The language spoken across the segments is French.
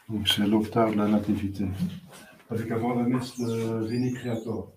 Donc c'est l'octave de la Nativité. Avec avant la messe de Veni Creator.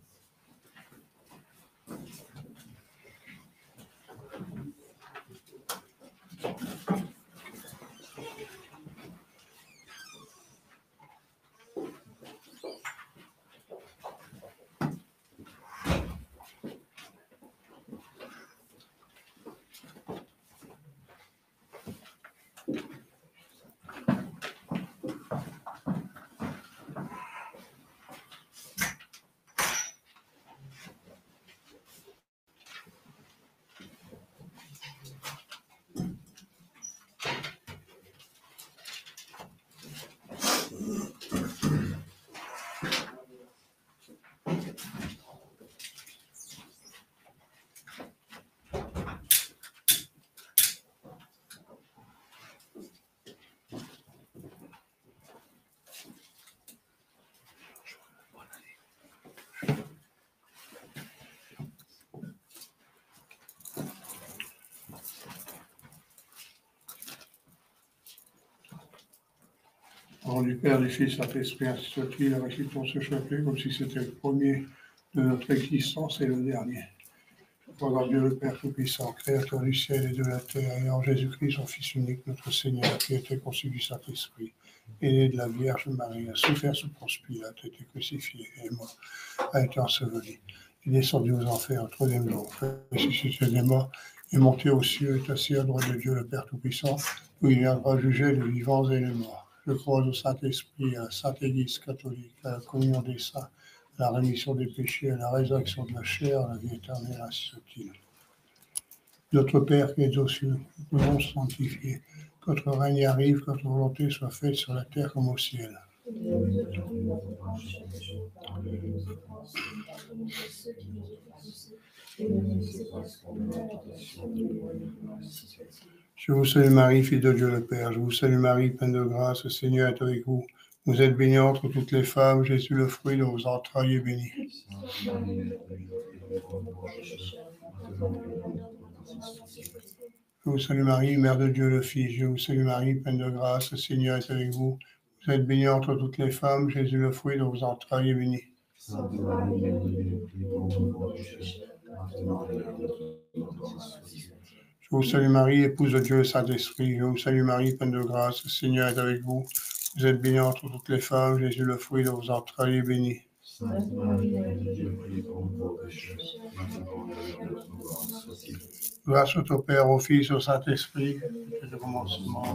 Au nom du Père, du Fils, Saint-Esprit, ainsi soit-il, récitons ce chapelet comme si c'était le premier de notre existence et le dernier. Crois en Dieu le Père Tout-Puissant, Créateur du ciel et de la terre, et en Jésus-Christ, son Fils unique, notre Seigneur, qui a été conçu du Saint-Esprit, est né de la Vierge Marie, a souffert sous Ponce Pilate, a été crucifié, est mort, a été enseveli. Il est descendu aux enfers au troisième jour, ressuscité des morts, est monté aux cieux, est assis à droite de Dieu le Père Tout-Puissant, où il viendra juger les vivants et les morts. Je crois au Saint-Esprit, à la Sainte Église catholique, à la communion des saints, à la rémission des péchés, à la résurrection de la chair, à la vie éternelle, ainsi soit-il. Notre Père qui es aux cieux, que ton nom soit sanctifié, que votre règne arrive, que votre volonté soit faite sur la terre comme au ciel. Je vous salue Marie, fille de Dieu le Père, je vous salue Marie, pleine de grâce, le Seigneur est avec vous. Vous êtes bénie entre toutes les femmes, Jésus, le fruit de vos entrailles, est béni. Je vous salue Marie, Mère de Dieu le Fils, je vous salue Marie, pleine de grâce, le Seigneur est avec vous. Vous êtes bénie entre toutes les femmes, Jésus, le fruit de vos entrailles, est béni. Je vous salue Marie, épouse de Dieu le Saint-Esprit, je vous salue Marie, pleine de grâce, le Seigneur est avec vous. Vous êtes bénie entre toutes les femmes, Jésus, le fruit de vos entrailles, est béni. Sainte Marie, Mère de Dieu, priez pour nous pauvres pécheurs, maintenant et à l'heure de notre mort, soit-il. Gloire soit au Père, au Fils, au Saint-Esprit, et le commencement,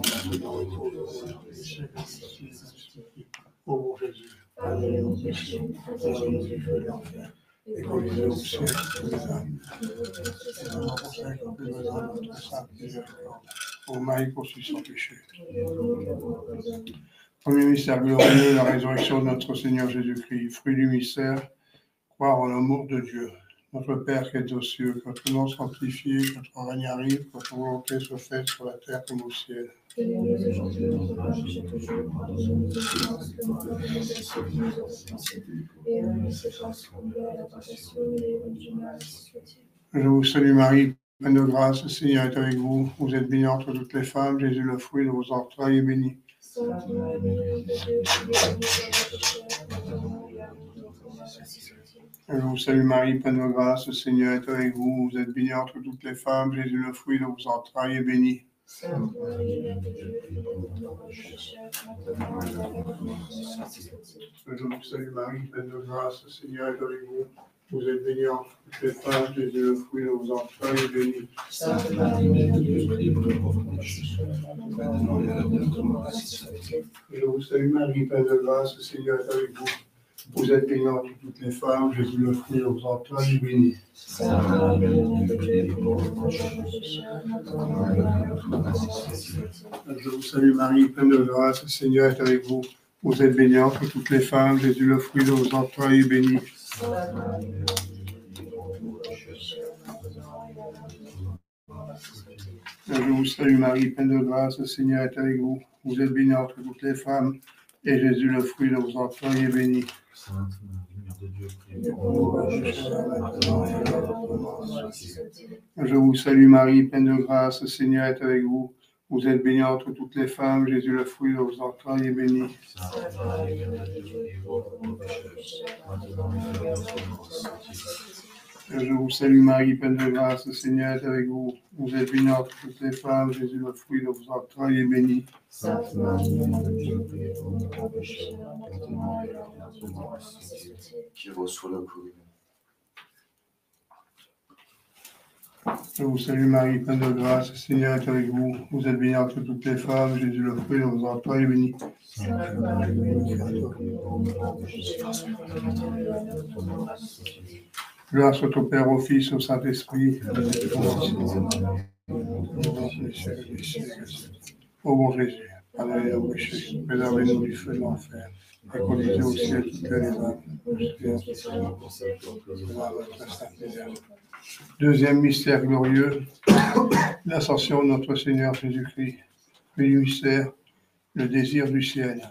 au bon Jésus. Pardonnez nos péchés, préservez-nous du feu de l'enfer, et conduisez au ciel toutes les âmes. Ô Marie conçue sans péché. Premier mystère glorieux, la résurrection de notre Seigneur Jésus-Christ. Fruit du mystère, croire en l'amour de Dieu. Notre Père qui es aux cieux, que votre nom soit sanctifié, que votre règne arrive, que votre volonté soit faite sur la terre comme au ciel. Donnez-nous aujourd'hui notre pain de chaque jour, pardonne-nous nos offenses, comme nous pardonnons à ceux qui nous offensent, et ne nous laissez pas succomber à la tentation, mais délivre-nous du mal, ainsi soit-il. Je vous salue Marie, pleine de grâce, le Seigneur est avec vous. Vous êtes bénie entre toutes les femmes, Jésus, le fruit de vos entrailles, est béni. Sainte Marie, Mère de Dieu, priez pour nous pauvres pécheurs, maintenant et à l'heure de notre mort, ainsi soit-il. Je vous salue Marie, pleine de grâce, le Seigneur est avec vous. Vous êtes bénie entre toutes les femmes, Jésus, le fruit de vos entrailles, est béni. Sainte Marie, Mère de Dieu, priez pour nous pauvres pécheurs, maintenant et à l'heure de notre mort, ainsi soit-il. Je vous salue Marie, pleine de grâce, le Seigneur est avec vous. Vous êtes bénie entre toutes les femmes, Jésus, le fruit de vos entrailles, est béni. Sainte Marie, Mère de Dieu, priez pour nous pauvres pécheurs, maintenant et à l'heure de notre mort, ainsi soit-il. Je vous salue Marie, pleine de grâce, le Seigneur est avec vous. Vous êtes bénie entre toutes les femmes, Jésus, le fruit de vos entrailles, est béni. Sainte Marie, Mère de Dieu, priez pour nous pauvres pécheurs, maintenant et à l'heure de notre mort, ainsi soit-il. Je vous salue Marie, pleine de grâce, le Seigneur est avec vous. Vous êtes bénie entre toutes les femmes, Jésus, le fruit de vos entrailles, est béni. Sainte Marie, Mère de Dieu, priez pour nous pauvres pécheurs, maintenant et à l'heure de notre mort, ainsi soit-il. Je vous salue Marie, pleine de grâce, le Seigneur est avec vous. Vous êtes bénie entre toutes les femmes, et Jésus, le fruit de vos entrailles, est béni. Sainte Marie, Mère de Dieu, priez pour nous pauvres pécheurs, maintenant et à l'heure de notre mort, ainsi soit-il. Je vous salue Marie, pleine de grâce, le Seigneur est avec vous. Vous êtes bénie entre toutes les femmes, Jésus, le fruit de vos entrailles, est béni. Sainte Marie, Mère de Dieu, priez pour nous pauvres pécheurs, maintenant et à l'heure de notre mort. Je vous salue Marie, pleine de grâce, le Seigneur est avec vous. Vous êtes bénie entre toutes les femmes, Jésus, le fruit de vos entrailles, est béni. Sainte Marie, Mère de Dieu, priez pour nous pauvres pécheurs, maintenant et à l'heure de notre mort. Qui reçoit la pluie. Je vous salue Marie, pleine de grâce, le Seigneur est avec vous. Vous êtes bénie entre toutes les femmes, Jésus, le fruit de vos entrailles, est béni. Sainte Marie, Mère de Dieu, priez pour nous pauvres pécheurs, maintenant et à l'heure de notre mort. Gloire soit au Père, au Fils, au Saint-Esprit. Ô bon Jésus, pardonnez nos péchés, préservez-nous du feu de l'enfer, et conduisez au ciel toutes les âmes. Deuxième mystère glorieux, l'ascension de notre Seigneur Jésus-Christ. Premier mystère, le désir du ciel.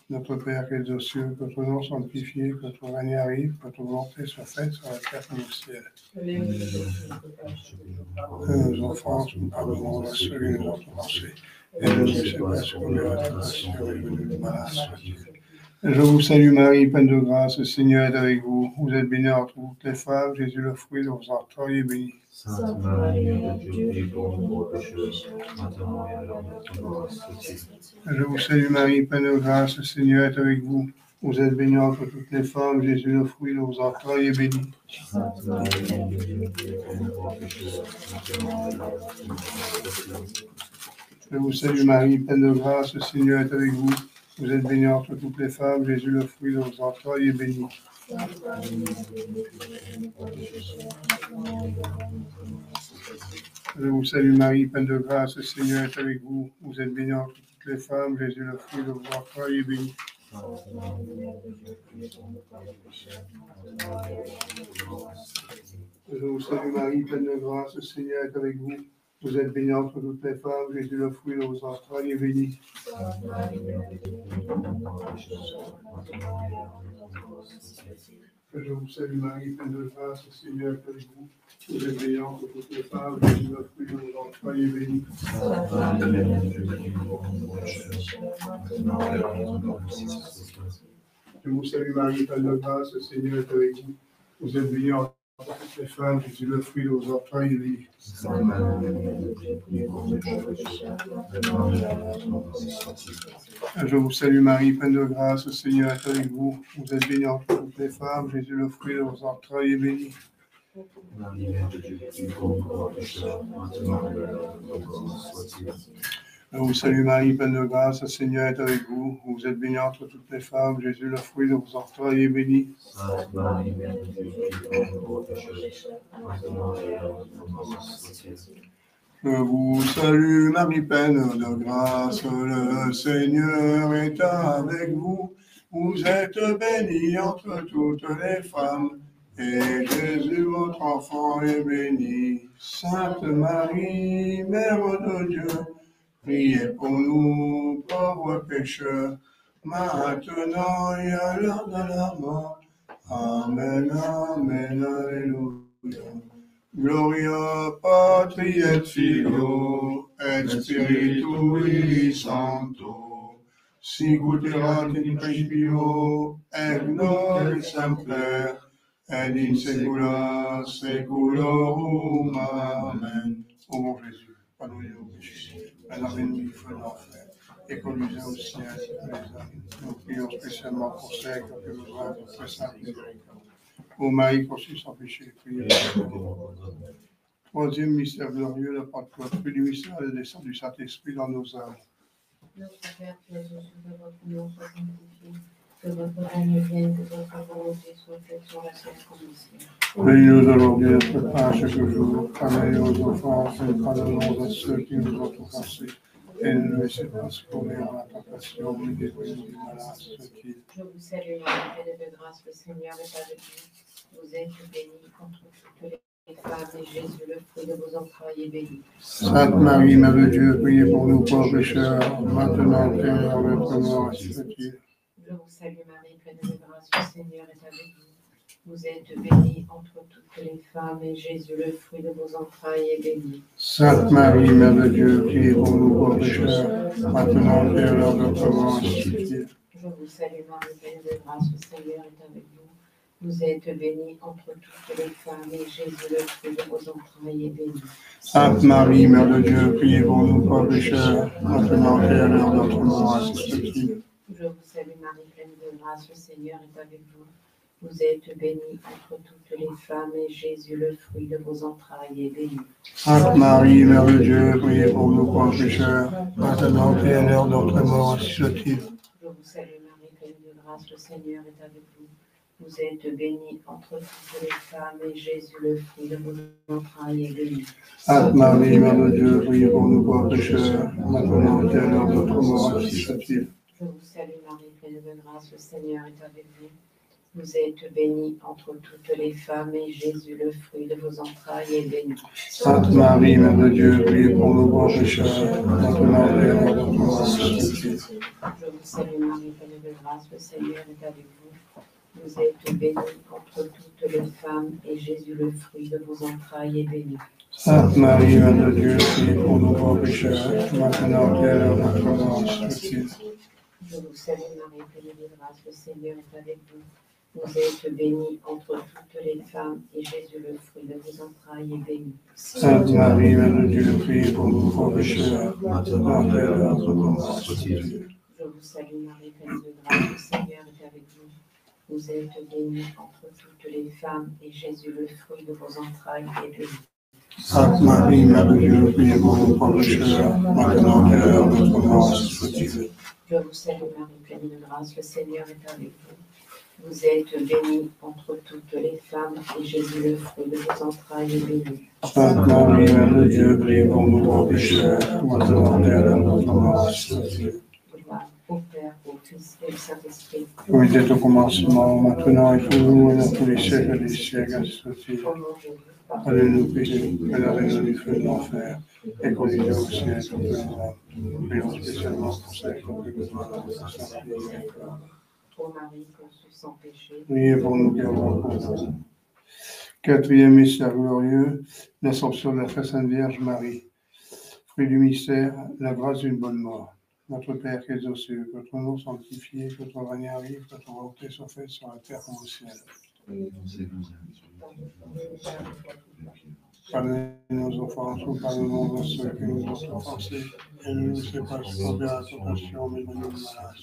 Notre Père qui es aux cieux, que ton nom soit sanctifié, que ton règne arrive, que ton volonté soit faite sur la terre comme au ciel. Que nos offenses, nous pardonnons à ceux qui nous ont offensés. Et ne nous laissez pas succomber à la tentation, et venez du mal. Je vous salue Marie, pleine de grâce, le Seigneur est avec vous. Vous êtes bénie entre toutes les femmes, Jésus, le fruit de vos entrailles, est béni. Sainte Marie, Mère de Dieu, priez pour nous pauvres pécheurs, maintenant et à l'heure de notre mort. Je vous salue Marie, pleine de grâce, le Seigneur est avec vous. Vous êtes bénie entre toutes les femmes, Jésus, le fruit de vos entrailles, est béni. Sainte Marie, Mère de Dieu, priez pour nous pauvres pécheurs, maintenant et à l'heure de notre mort. Je vous salue Marie, pleine de grâce, le Seigneur est avec vous. Vous êtes bénie entre toutes les femmes, Jésus, le fruit de vos entrailles, est béni. Je vous salue Marie, pleine de grâce, le Seigneur est avec vous. Vous êtes bénie entre toutes les femmes, Jésus, le fruit de vos entrailles, est béni. Je vous salue Marie, pleine de grâce, le Seigneur est avec vous. Vous êtes bénie entre toutes les femmes, Jésus, le fruit de vos entrailles, est béni. Je vous salue Marie, pleine de grâce, le Seigneur est avec vous. Vous êtes bénie entre toutes les femmes, Jésus, le fruit de vos entrailles, est béni. Je vous salue Marie, pleine de grâce, le Seigneur est avec vous. Vous êtes bénie entre toutes les femmes, Jésus, le fruit de vos entrailles, est béni. Je vous salue Marie, pleine de grâce, le Seigneur est avec vous. Vous êtes bénie entre toutes les femmes, Jésus, le fruit de vos entrailles, est béni. Marie, Mère de Dieu, priez pour nous pauvres pécheurs, maintenant et à l'heure de notre mort. Je vous salue Marie, pleine de grâce, le Seigneur est avec vous. Vous êtes bénie entre toutes les femmes, Jésus, le fruit de vos entrailles, est béni. Sainte Marie, Mère de Dieu, priez pour nous pauvres pécheurs, maintenant et à l'heure de notre mort. Je vous salue Marie, pleine de grâce, le Seigneur est avec vous. Vous êtes bénie entre toutes les femmes, et Jésus, votre enfant, est béni. Sainte Marie, Mère de Dieu, priez pour nous, pauvres pécheurs, maintenant et à l'heure de la mort. Amen, amen, alléluia. Gloria Patri et Filio et Spiritui Sancto, sicut erat in principio et nunc semper et in saecula saeculorum. Amen. Ô mon Jésus, pardonnez nos péchés, préservez-nous du feu de l'enfer, et conduisez au ciel les âmes. Nous prions spécialement pour celles qui ont fait besoin de votre sainte miséricorde. Ô Marie conçue sans péché, priez pour nous. Troisième mystère glorieux, la Pentecôte. Premier mystère, la descente du Saint-Esprit dans nos âmes. Notre Père qui es aux cieux, que votre nom soit sanctifié, que votre règne vienne, que votre volonté soit faite sur la terre comme au ciel. Donne-nous aujourd'hui notre pain chaque jour. Pardonnez nos offenses et pardonnons à ceux qui nous ont offensés. Et ne nous laissez pas succomber à la tentation, mais délivrez-nous du mal. Je vous salue Marie, pleine de grâce, le Seigneur est avec vous. Vous êtes bénie entre toutes les femmes, et Jésus, le fruit de vos entrailles, est béni. Sainte Marie, Mère de Dieu, priez pour nous pauvres pécheurs, maintenant et à l'heure de notre mort. Je vous salue Marie, pleine de grâce, le Seigneur est avec vous. Vous êtes bénie entre toutes les femmes, et Jésus, le fruit de vos entrailles, est béni. Sainte Marie, Mère de Dieu, priez pour nous pauvres pécheurs, maintenant et à l'heure de notre mort. Ainsi soit-il. Je vous salue Marie, pleine de grâce, le Seigneur est avec vous. Vous êtes bénie entre toutes les femmes, et Jésus, le fruit de vos entrailles, est béni. Sainte Marie, Mère de Dieu, priez pour nous pauvres pécheurs, maintenant et à l'heure de notre mort. Ainsi soit-il. Je vous salue Marie, pleine de grâce, le Seigneur est avec vous. Vous êtes bénie entre toutes les femmes, et Jésus, le fruit de vos entrailles, est béni. Sainte Marie, Mère de Dieu, priez pour nous pauvres pécheurs, maintenant et à l'heure de notre mort. Ainsi soit-il. Je vous salue Marie, pleine de grâce, le Seigneur est avec vous. Vous êtes bénie entre toutes les femmes, et Jésus, le fruit de vos entrailles, est béni. Sainte Marie, Mère de Dieu, priez pour nous pauvres pécheurs, maintenant et à l'heure de notre mort. Ainsi soit-il. Je vous salue Marie, pleine de grâce, le Seigneur est avec vous. Vous êtes bénie entre toutes les femmes, et Jésus, le fruit de vos entrailles, est béni. Sainte Marie, Mère de Dieu, priez pour nous pauvres pécheurs, maintenant et à l'heure de notre mort. Ainsi soit-il. Je vous salue Marie, pleine de grâce, le Seigneur est avec vous. Vous êtes bénie entre toutes les femmes, et Jésus, le fruit de vos entrailles, est béni. Sainte Marie, Mère de Dieu, priez pour nous pauvres pécheurs, maintenant et à l'heure de notre mort. Ainsi soit-il. Je vous salue Marie, pleine de grâce, le Seigneur est avec vous. Vous êtes bénie entre toutes les femmes, et Jésus, le fruit de vos entrailles, est béni. Sainte Marie, Mère de Dieu, priez pour nous pauvres pécheurs, maintenant et à l'heure de notre mort. Ainsi soit-il. Je vous salue Marie, pleine de grâce, le Seigneur est avec vous. Vous êtes bénie entre toutes les femmes, et Jésus, le fruit de vos entrailles, est béni. Sainte Marie, Mère de Dieu, priez pour nous pauvres pécheurs, maintenant et à l'heure de notre mort. Ainsi soit-il. Je vous salue Marie, pleine de grâce, le Seigneur est avec vous. Vous êtes bénie entre toutes les femmes, et Jésus, le fruit de vos entrailles, est béni. Sainte Marie, Mère de Dieu, priez pour nous pauvres pécheurs, maintenant et à l'heure de notre mort. Ainsi soit-il. Gloire au Père, au Fils et au Saint-Esprit. Comme il était au commencement, maintenant et toujours, et dans tous les siècles des siècles. Ainsi soit-il. Au nom de Dieu, Allez nous péchés, que la raison du feu de l'enfer, et conduisez au ciel toutes les âmes, prions spécialement pour celles qui ont plus besoin de sa sainteté. ô Marie, conçue sans péché. Priez pour nous qui avons recours. Quatrième mystère glorieux, l'Assomption de la très Sainte Vierge Marie. Fruit du mystère, la grâce d'une bonne mort. Notre Père qui es aux cieux, que ton nom sanctifié, que ton règne arrive, que ton volonté soit faite sur la terre comme au ciel. Pardonnez nos offenses, ou pardonnons à ceux qui nous ont offensés, et ne nous laissez pas tomber à la tentation, mais donnez-nous le mal.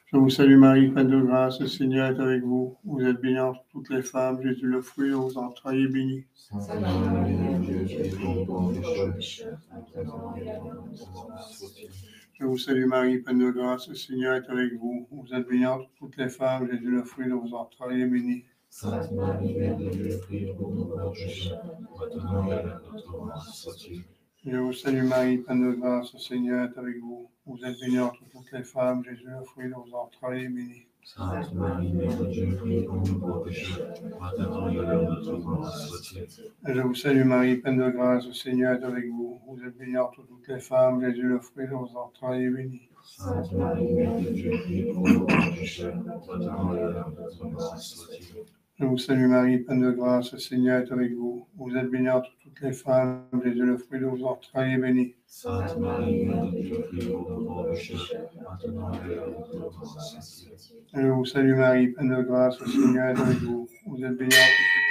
Je vous salue Marie, pleine de grâce, le Seigneur est avec vous. Vous êtes bénie entre toutes les femmes, Jésus, le fruit de vos entrailles, est béni. Sainte Marie, Mère de Dieu, priez pour nous pauvres pécheurs, maintenant et à l'heure de notre mort. Ainsi soit-il. Je vous salue Marie, pleine de grâce, le Seigneur est avec vous. Vous êtes bénie entre toutes les femmes, Jésus, le fruit de vos entrailles, est béni. Sainte Marie, Mère de Dieu, priez pour nous pauvres pécheurs, maintenant et à l'heure de notre mort. Ainsi soit-il. Je vous salue Marie, pleine de grâce, le Seigneur est avec vous. Vous êtes bénie entre toutes les femmes, Jésus, le fruit de vos entrailles, est béni. Sainte Marie, Mère de Dieu, priez pour nous pauvres pécheurs, maintenant et à l'heure de notre mort. Ainsi soit-il. Je vous salue Marie, pleine de grâce, le Seigneur est avec vous. Vous êtes bénie entre toutes les femmes, Jésus, le fruit de vos entrailles, est béni. Sainte Marie, Mère de Dieu, priez pour nous pauvres pécheurs, maintenant et à l'heure de notre mort. Ainsi soit-il. Je vous salue Marie, pleine de grâce, le Seigneur est avec vous. Vous êtes bénie entre toutes les femmes, Jésus, le fruit de vos entrailles, est béni. Sainte Marie, Mère de Dieu, priez pour nous pauvres pécheurs, maintenant et à l'heure de notre mort. Ainsi soit-il. Je vous salue Marie, pleine de grâce, le Seigneur est avec vous. Vous êtes bénie entre toutes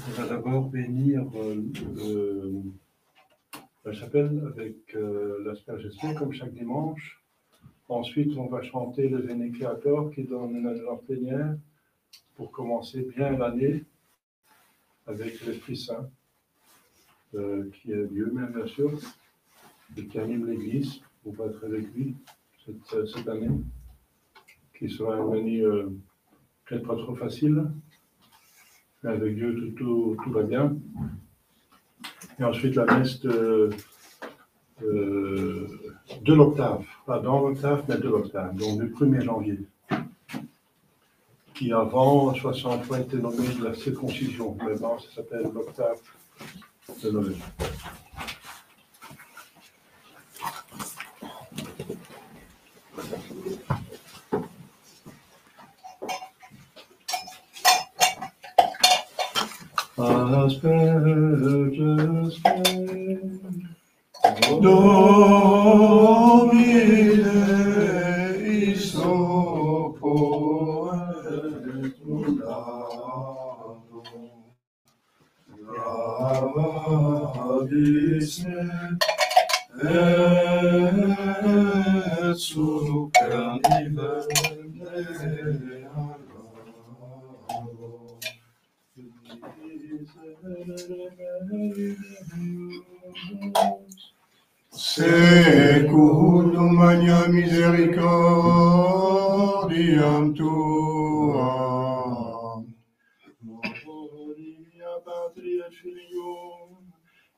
On va d'abord bénir la chapelle avec l'aspergestion comme chaque dimanche. Ensuite, on va chanter le Vénécréator qui donne la plénière pour commencer bien l'année avec l'Esprit Saint, qui est Dieu même bien sûr, et qui anime l'Église. On va être avec lui cette année. qui sera une manie peut-être pas trop facile. Mais avec Dieu, tout va bien. Et ensuite, la messe de l'octave, pas dans l'octave, mais de l'octave, donc du 1er janvier, qui avant 63 était nommé de la circoncision. Maintenant, ça s'appelle l'octave de Noël. Asperges Domine isopo et mundano, gravisne et super nivelle Secundum magna misericordiam tuam. Gloria Patri et Filium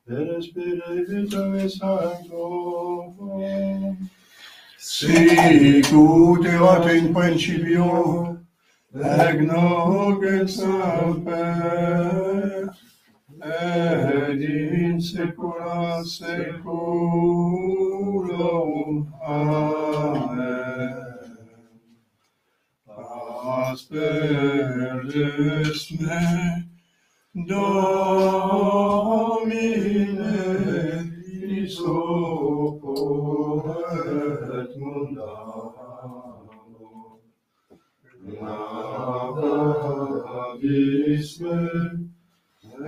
et Spiritus Sanctum. Sicut erat in principio, et nunc et semper, et in saecula saeculorum. Amen. Asperges me, Domine, isopo et mundano, gravis me, et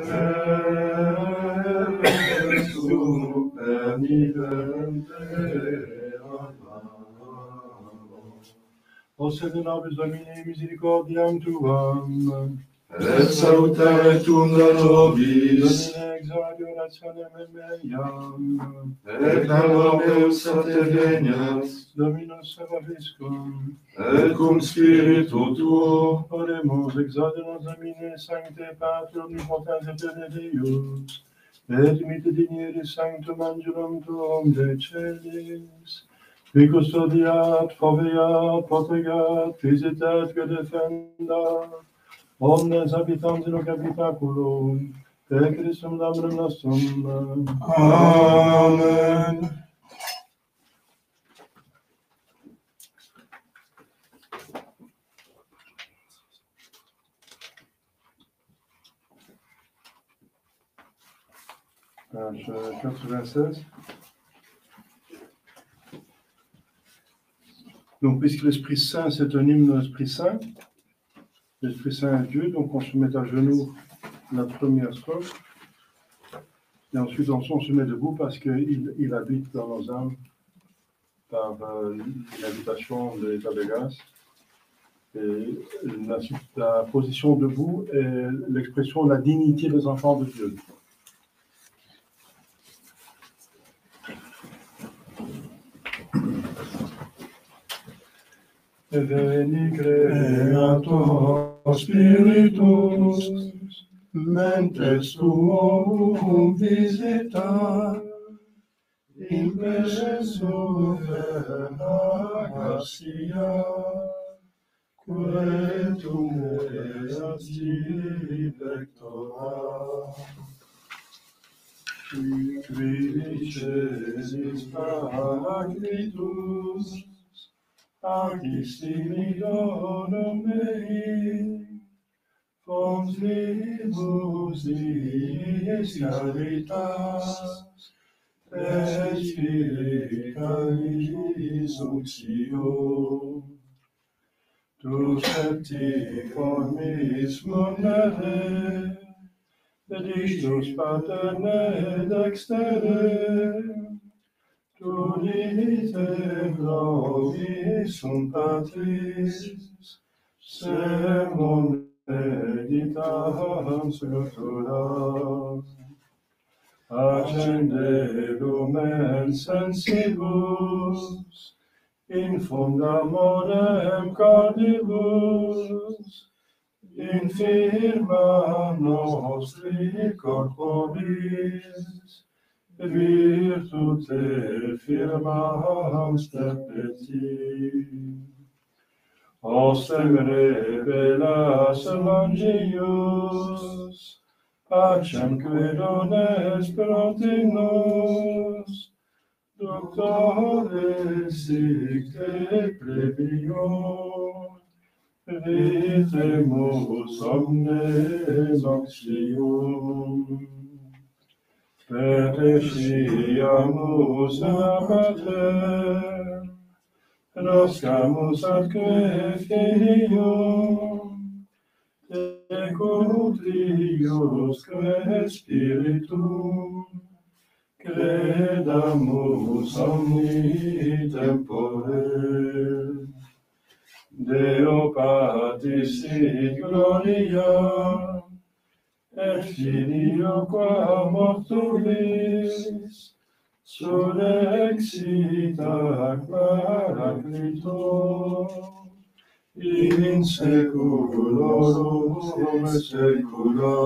super nivelle O sede nobis Domini misericordiam tuam, Et salutare tunda nobis, Domine exaudi orationem meiam, et calor meus interveniat, Dominus servaviscum, et cum spiritu tuo, oremus exaudi nos Domine sancte Patri omnipotens eterne Deus, et imite digneris sanctum angelum tuum de celis, qui custodiat, foveat, protegat, visitat, que defendat, omnes habitans in hoc habitaculum, per Christum Dominum nostrum. Amen. Page 96. Donc, puisque l'Esprit Saint, c'est un hymne de l'Esprit Saint, l'Esprit Saint est Dieu, donc on se met à genoux la première strophe, et ensuite on se met debout parce qu'il habite dans nos âmes par l'habitation de l'état de grâce. Et la position debout est l'expression de la dignité des enfants de Dieu. Veni creator spiritus, mentes tuum visita, in presensu verna gratia, quae tu easti pectora. Qui vicesis paraclitus, Artissimi donum mei, fons libus dies caritas, et spiricalis unctio. Tu septi formis monere, dedictus paterne et extere, tu dite gloriis sunt Patris, sermon meditam scriptura, accende lumen sensibus, in fundamorem carnibus, in firma nostri corporis, virtute firmam stepeti. Ostem revelas evangelius, pacem querones protinos, doctores sic te plebior, vitemus omne noxium. Petesciamus abater, noscamus atque filium, te contriusque spiritum, credamus omni tempore. Deo Patris in gloria, et Filio qua mortuis, surrexit ac Paraclito, in saeculorum saecula.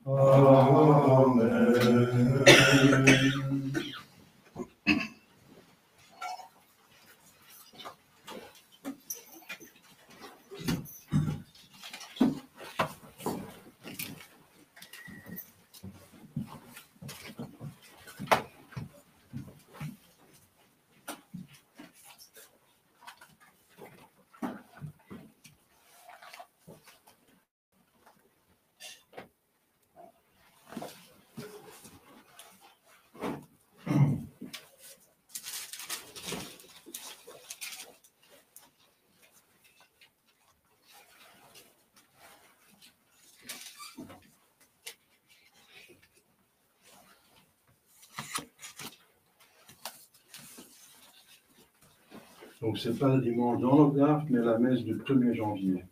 Amen. Donc, ce n'est pas le dimanche dans l'Octave, mais la messe du 1er janvier.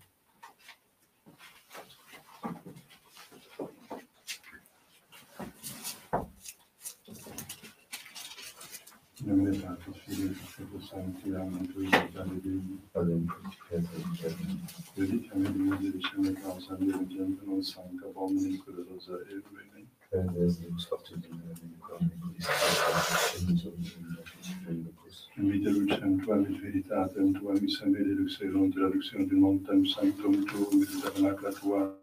Vite lucem tuam et veritatem tuam missam benedictionem traductionem de montem sanctum tuum et tabernacla tua.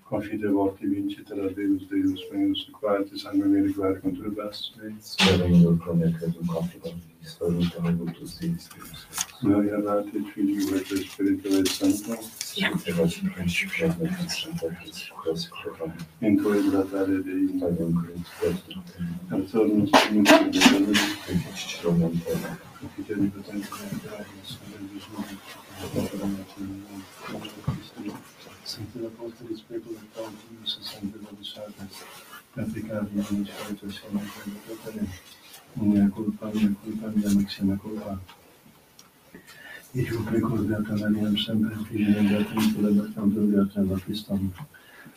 Confidevor te vincit ad Deus Deus meus quae sanguinem meriquare conturbas. Gloria Patri et Filii et Spiritui Sancto. In toe gratare Dei. Absolvus Trinitatis Deus. Confitevi potentia Deus. Sancte Apostolis Peculis Paulinus et Sancte Disciples, Patricavi in Spiritus Sancte, mea culpa, mea maxima culpa. Et je vous prie qu'au Beatum Mariam sempre Filium Beatum Celebratum Beatum Baptistam,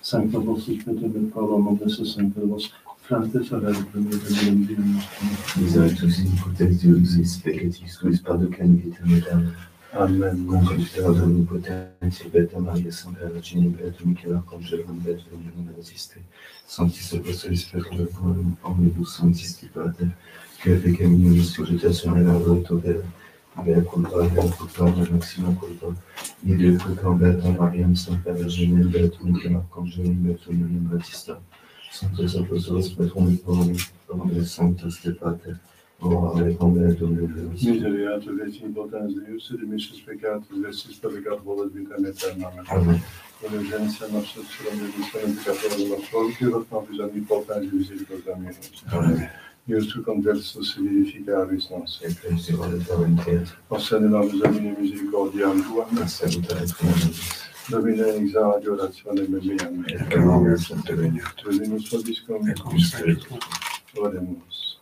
Sancta Vostris Petum et Paulum Omnes Sancta Vos, Fratres Orare Promedium Deum Nostrum. Misericors in potens Deus et spectatis tuis paducem vitam aeternam. Amen. Confiderat omnipotentia Beata Maria Sancta Regina Beatum Michaela Congerum Beatum Universiste, Sanctis Apostoli Specularum Omnibus Sanctisti Pater, que fecem in resurrectione laboratorio vera, mea culpa, mea maxima culpa, idem pecam Beata Mariam Sancta Regina Beatum Michaela Congerum Beatum Universiste, Sanctis Apostolis Specularum Omnibus Sanctisti Pater, Misereatur et in potens Deus, et dimissus peccatus, vestis peccat volet vitam aeternam. Amen. Indulgentia nostra, salvationem peccatorum nostrum, cura nobis omnipotens misericordia meus. Amen. Deus tu conversus vivificaris nos. Et plesi voluntatem Dei. Possede nobis Domine misericordiam tuam. Salutare nobis. Domine exaudi orationem meam. Et camera Sancte Veniat. Dominus vobiscum. Et cum spiritu. Oremus.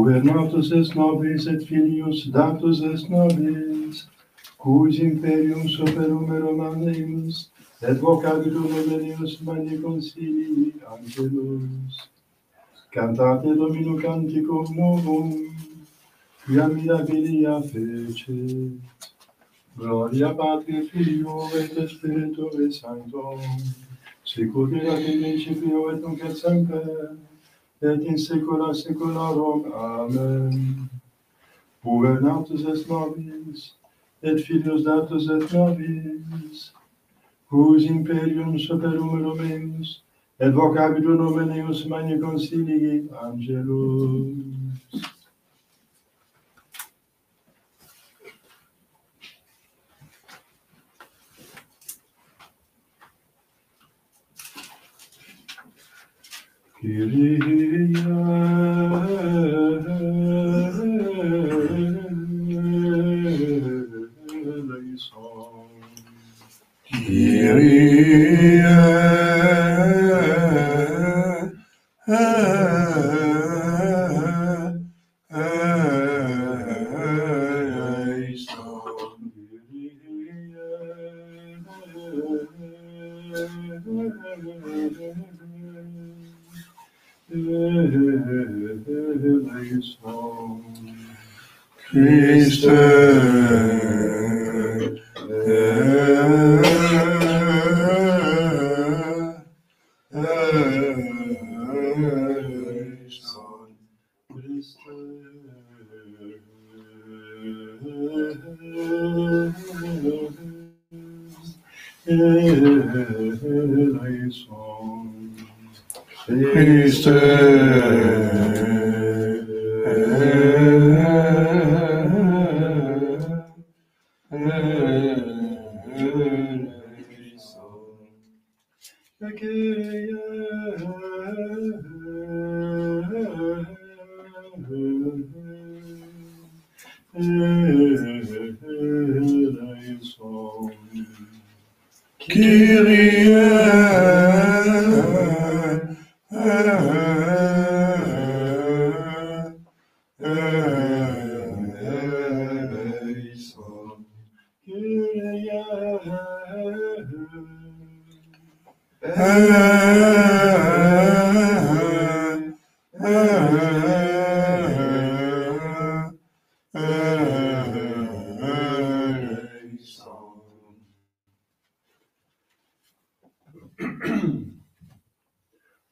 Governatus est nobis et filius datus est nobis, cui imperium superum Romaneus, et vocabitur nomenius magni concilii angelus. Cantate Domino canticum novum, quia mirabilia fecit. Gloria Patri, Filio et Spiritui Sancto, sicut erat in principio et nunc et semper, et in saecula saeculorum. Amen. Governatus est nobis, et filius datus et nobis, cui imperium superum Romeus, et vocabitur nomenius magni concilii angelus. Kyrie eleison. Kyrie Christe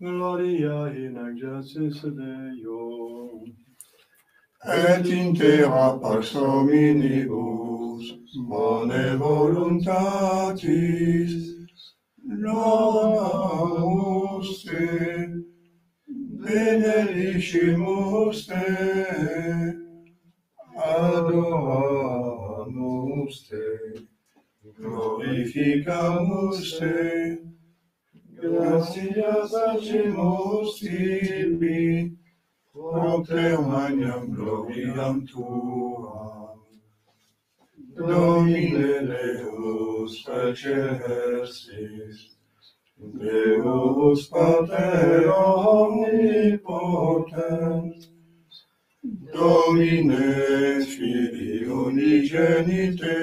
Gloria in excelsis Deo, et in terra pax hominibus bone voluntatis lodamus te, benedicimus te, adoramus te, glorificamus te, gratias facimus tibi, propter magnam gloriam tuam. Domine Deus excelsis, Deus Pater omnipotens, Domine Filii unigenite,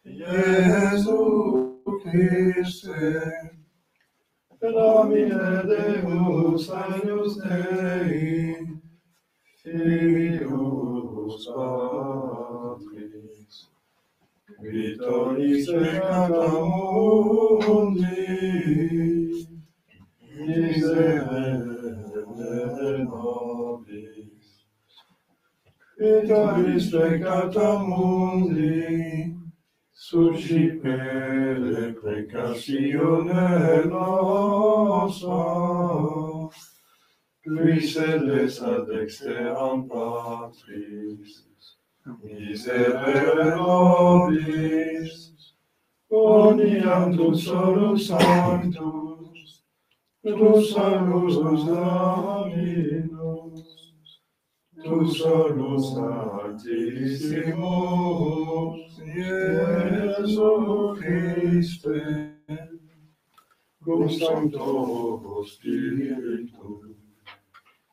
Iesu Christe, Domine Deus agnus Dei, Filius Patris, Victoris peccata mundi, miserere nobis. Victoris peccata mundi, suscipere preccatione nostra, qui sedes ad exteram Patris, miserere nobis, oniam tu solus sanctus, tu solus Dominus, tu solus Sanctissimus, Iesu Christe, cum Sancto Spiritu,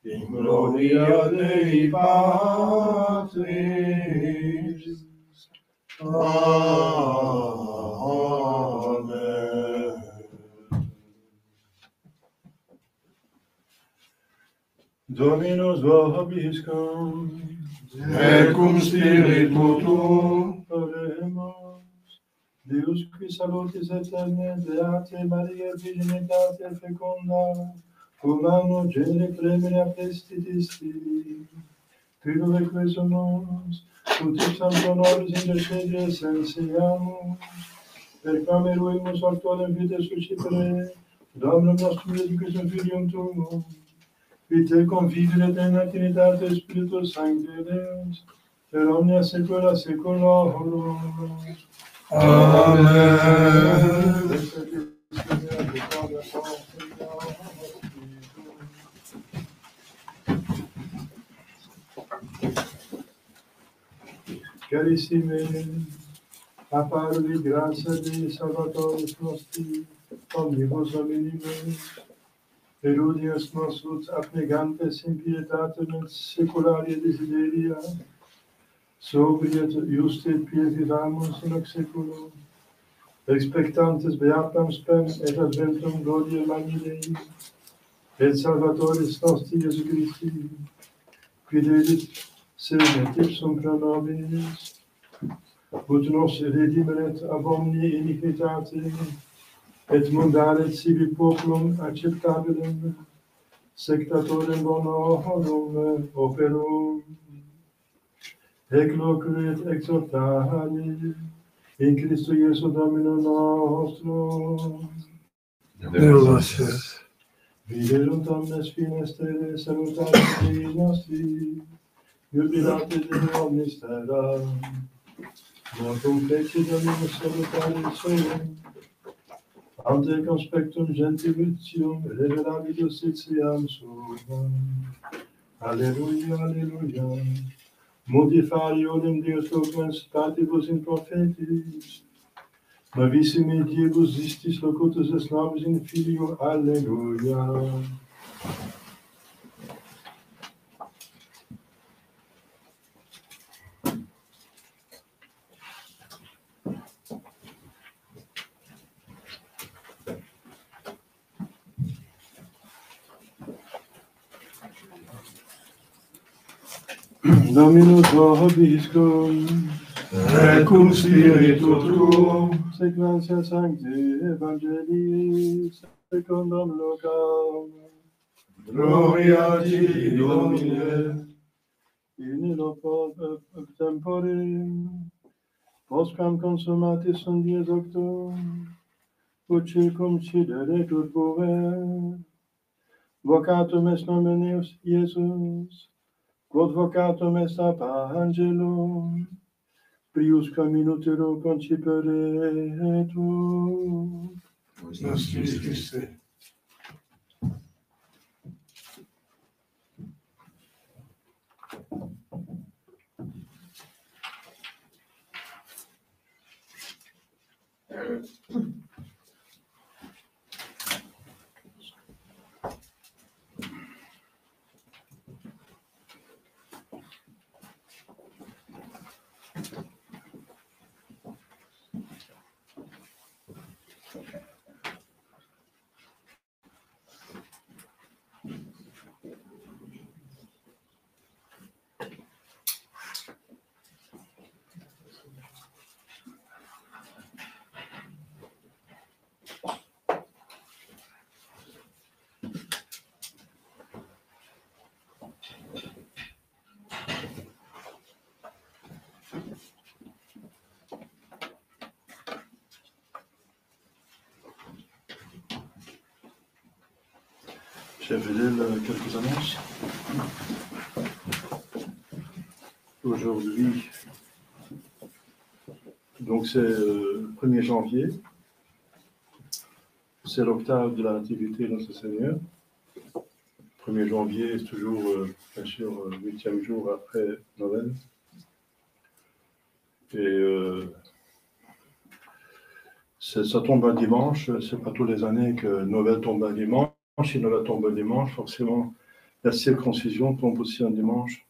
in gloria Dei Patris. Amen. Dominus vobiscum, Et cum spiritu tuo, oremus. Deus qui salutis aeterne, Beate Maria Virginitate fecunda, humano genere premia prestitisti, Fido quesumus, ut ipsam honoris intercedere sensiamus, per quam eruimus actualem vita suscipere, Dominum nostrum Iesu Christum Filium tuum, qui te convivere in Trinitate Spiritus Sancte Deus, per omnia saecula saeculorum. Amen. Carissime, a parvi gratia Dei Salvatoris nostri, omnibus hominimus, erudius nostros abnegantes in pietatem et secularia desideria, sobriet juste pie vivamus in hoc saeculum, expectantes beatam spem et adventum gloriae magni Dei, et Salvatoris nostri Iesu Christi, qui dedit sedet ipsum pro nobis, ut nos redimeret ab omni iniquitate, et mundaret sibi populum acceptabilem, sectatorem bonorum operum, ecloquet exhortare, in Christo Iesu Domino nostro. Deus Viderunt omnes finestere, salutaris Dei nostri, jubilate de omnis terra, mortum feci Dominus salutaris solum, ante conspectum gentilitium revelabilis etiam suam. Alleluia, alleluia. Modifari olim Deus locus patibus in prophetis, novissimi diebus istis locutus es nobis in Filio. Alleluia. Dominus vobiscum, et cum spiritu tuo, sequentia sancti evangelii secundum Lucam. gloria tibi, Domine. In illo tempore, postquam consumatis sunt dies octum, ut circumcidere ut pover, vocatum est nomen eus Iesus, quod vocatum est ab angelum, priusque minutero concipere tu. Nostris Christe. Chers fidèles, quelques annonces. Aujourd'hui, donc c'est le 1er janvier, c'est l'octave de la Nativité de notre Seigneur. 1er janvier, c'est toujours, bien sûr, le 8e jour après Noël. Et ça tombe un dimanche, c'est pas tous les années que Noël tombe un dimanche. Si Noël tombe un dimanche, forcément, La circoncision tombe aussi un dimanche.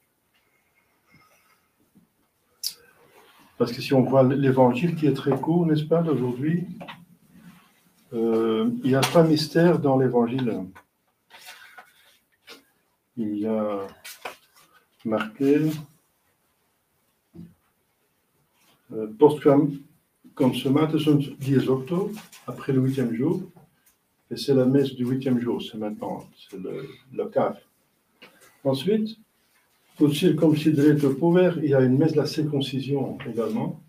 Parce que si on voit l'évangile qui est très court, n'est-ce pas, d'aujourd'hui, il y a 3 mystères dans l'évangile. Il y a marqué post consumatum dies octo, après le 8e jour, et c'est la messe du 8e jour, c'est maintenant, c'est l'octave. Ensuite, pour circumcidere pover, il y a une messe de la circoncision également.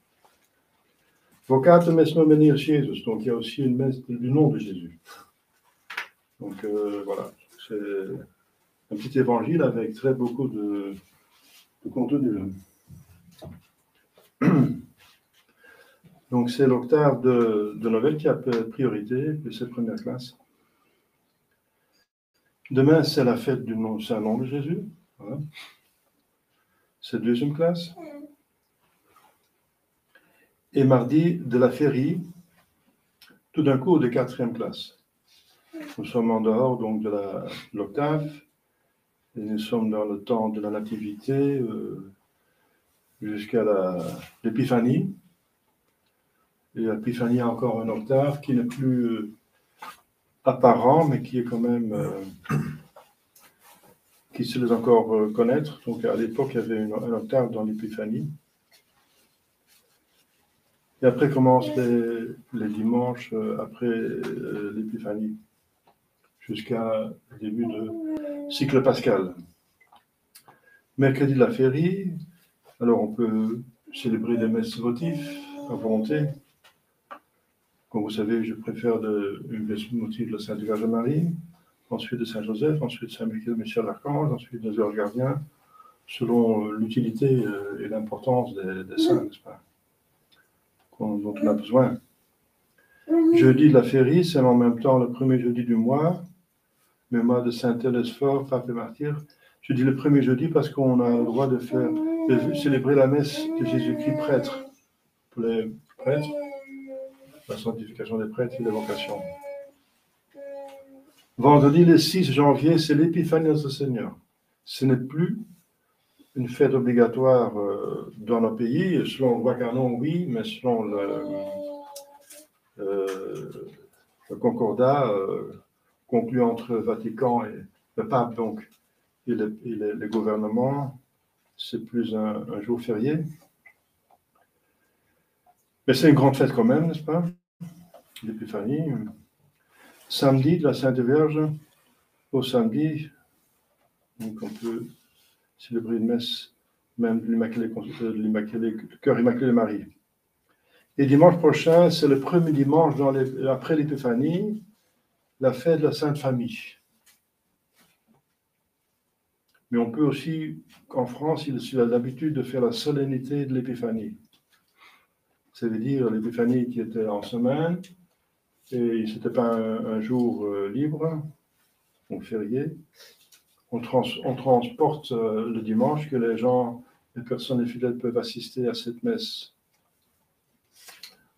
Vocatum est nomen Jesus, donc il y a aussi une messe du nom de Jésus. Donc voilà, c'est un petit évangile avec très beaucoup de contenu. Donc c'est l'octave de Noël qui a priorité, puis c'est première classe. Demain, c'est la fête du nom, c'est un nom de Jésus. Voilà. C'est deuxième classe. Et mardi, de la féerie, tout d'un coup de quatrième classe. Nous sommes en dehors donc de l'octave, et nous sommes dans le temps de la nativité jusqu'à l'épiphanie. Et l'épiphanie a encore un octave qui n'est plus apparent, mais qui est quand même, qui se laisse encore connaître. Donc à l'époque, il y avait un octave dans l'épiphanie. Et après commencent les dimanches après l'épiphanie, jusqu'à le début de cycle pascal. Mercredi de la féerie, alors on peut célébrer des messes votives à volonté. Comme vous savez, je préfère une messe votive de la Sainte Vierge Marie, ensuite de Saint Joseph, ensuite Saint Michel l'Archange, ensuite des heures gardiens, selon l'utilité et l'importance des saints, n'est-ce pas, dont on a besoin. Jeudi de la féerie, c'est en même temps le premier jeudi du mois, mémoire de Saint Télesphore, pape et martyr. Je dis le premier jeudi parce qu'on a le droit de célébrer la messe de Jésus-Christ prêtre, pour les prêtres, la sanctification des prêtres et les vocations. Vendredi, le 6 janvier, c'est l'épiphanie de notre Seigneur. Ce n'est plus une fête obligatoire dans nos pays, selon le roi canon, oui, mais selon le concordat conclu entre le Vatican et le pape, donc, et les gouvernements, c'est plus un jour férié. Mais c'est une grande fête quand même, n'est-ce pas? L'épiphanie. Samedi de la Sainte Vierge, au samedi, donc on peut célébrer une messe même de le cœur immaculé de Marie. Et dimanche prochain, c'est le premier dimanche après l'épiphanie, la fête de la Sainte Famille. Mais on peut aussi, en France, il a l'habitude de faire la solennité de l'épiphanie. Ça veut dire l'épiphanie qui était en semaine, et ce n'était pas un jour libre, donc férié. On transporte le dimanche que les personnes et fidèles peuvent assister à cette messe.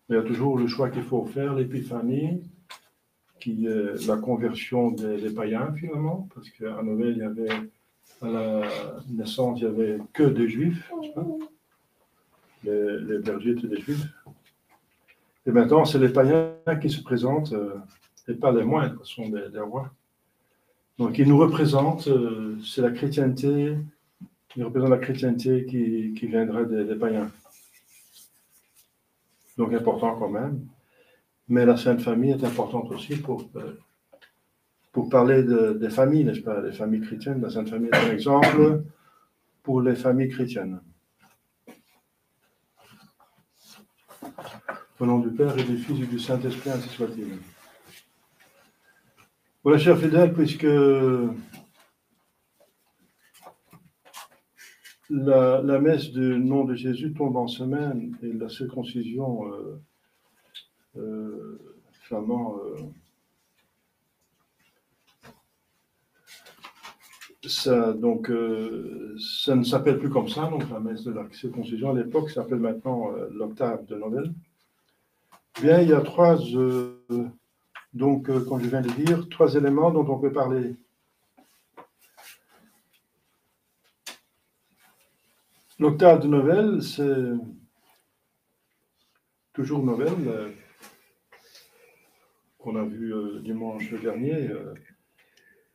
Il y a toujours le choix qu'il faut faire, l'épiphanie, qui est la conversion des païens finalement, parce qu'à Noël, à la naissance, il n'y avait que des juifs, n'est-ce pas? Les bergers étaient des juifs. Et maintenant, c'est les païens qui se présentent, et pas les moindres, ce sont des rois. Donc, ils nous représentent, c'est la chrétienté, ils représentent la chrétienté qui viendra des païens. Donc, important quand même. Mais la Sainte Famille est importante aussi pour parler des familles, n'est-ce pas, les familles chrétiennes. La Sainte Famille est un exemple pour les familles chrétiennes. Au nom du Père et du Fils et du Saint-Esprit, ainsi soit-il. Voilà, chers fidèles, puisque la messe du nom de Jésus tombe en semaine et la circoncision finalement ça ne s'appelle plus comme ça, donc la messe de la circoncision à l'époque s'appelle maintenant l'octave de Noël. Bien, il y a comme je viens de dire, 3 éléments dont on peut parler. L'octave de Noël, c'est toujours Noël, qu'on a vu dimanche dernier,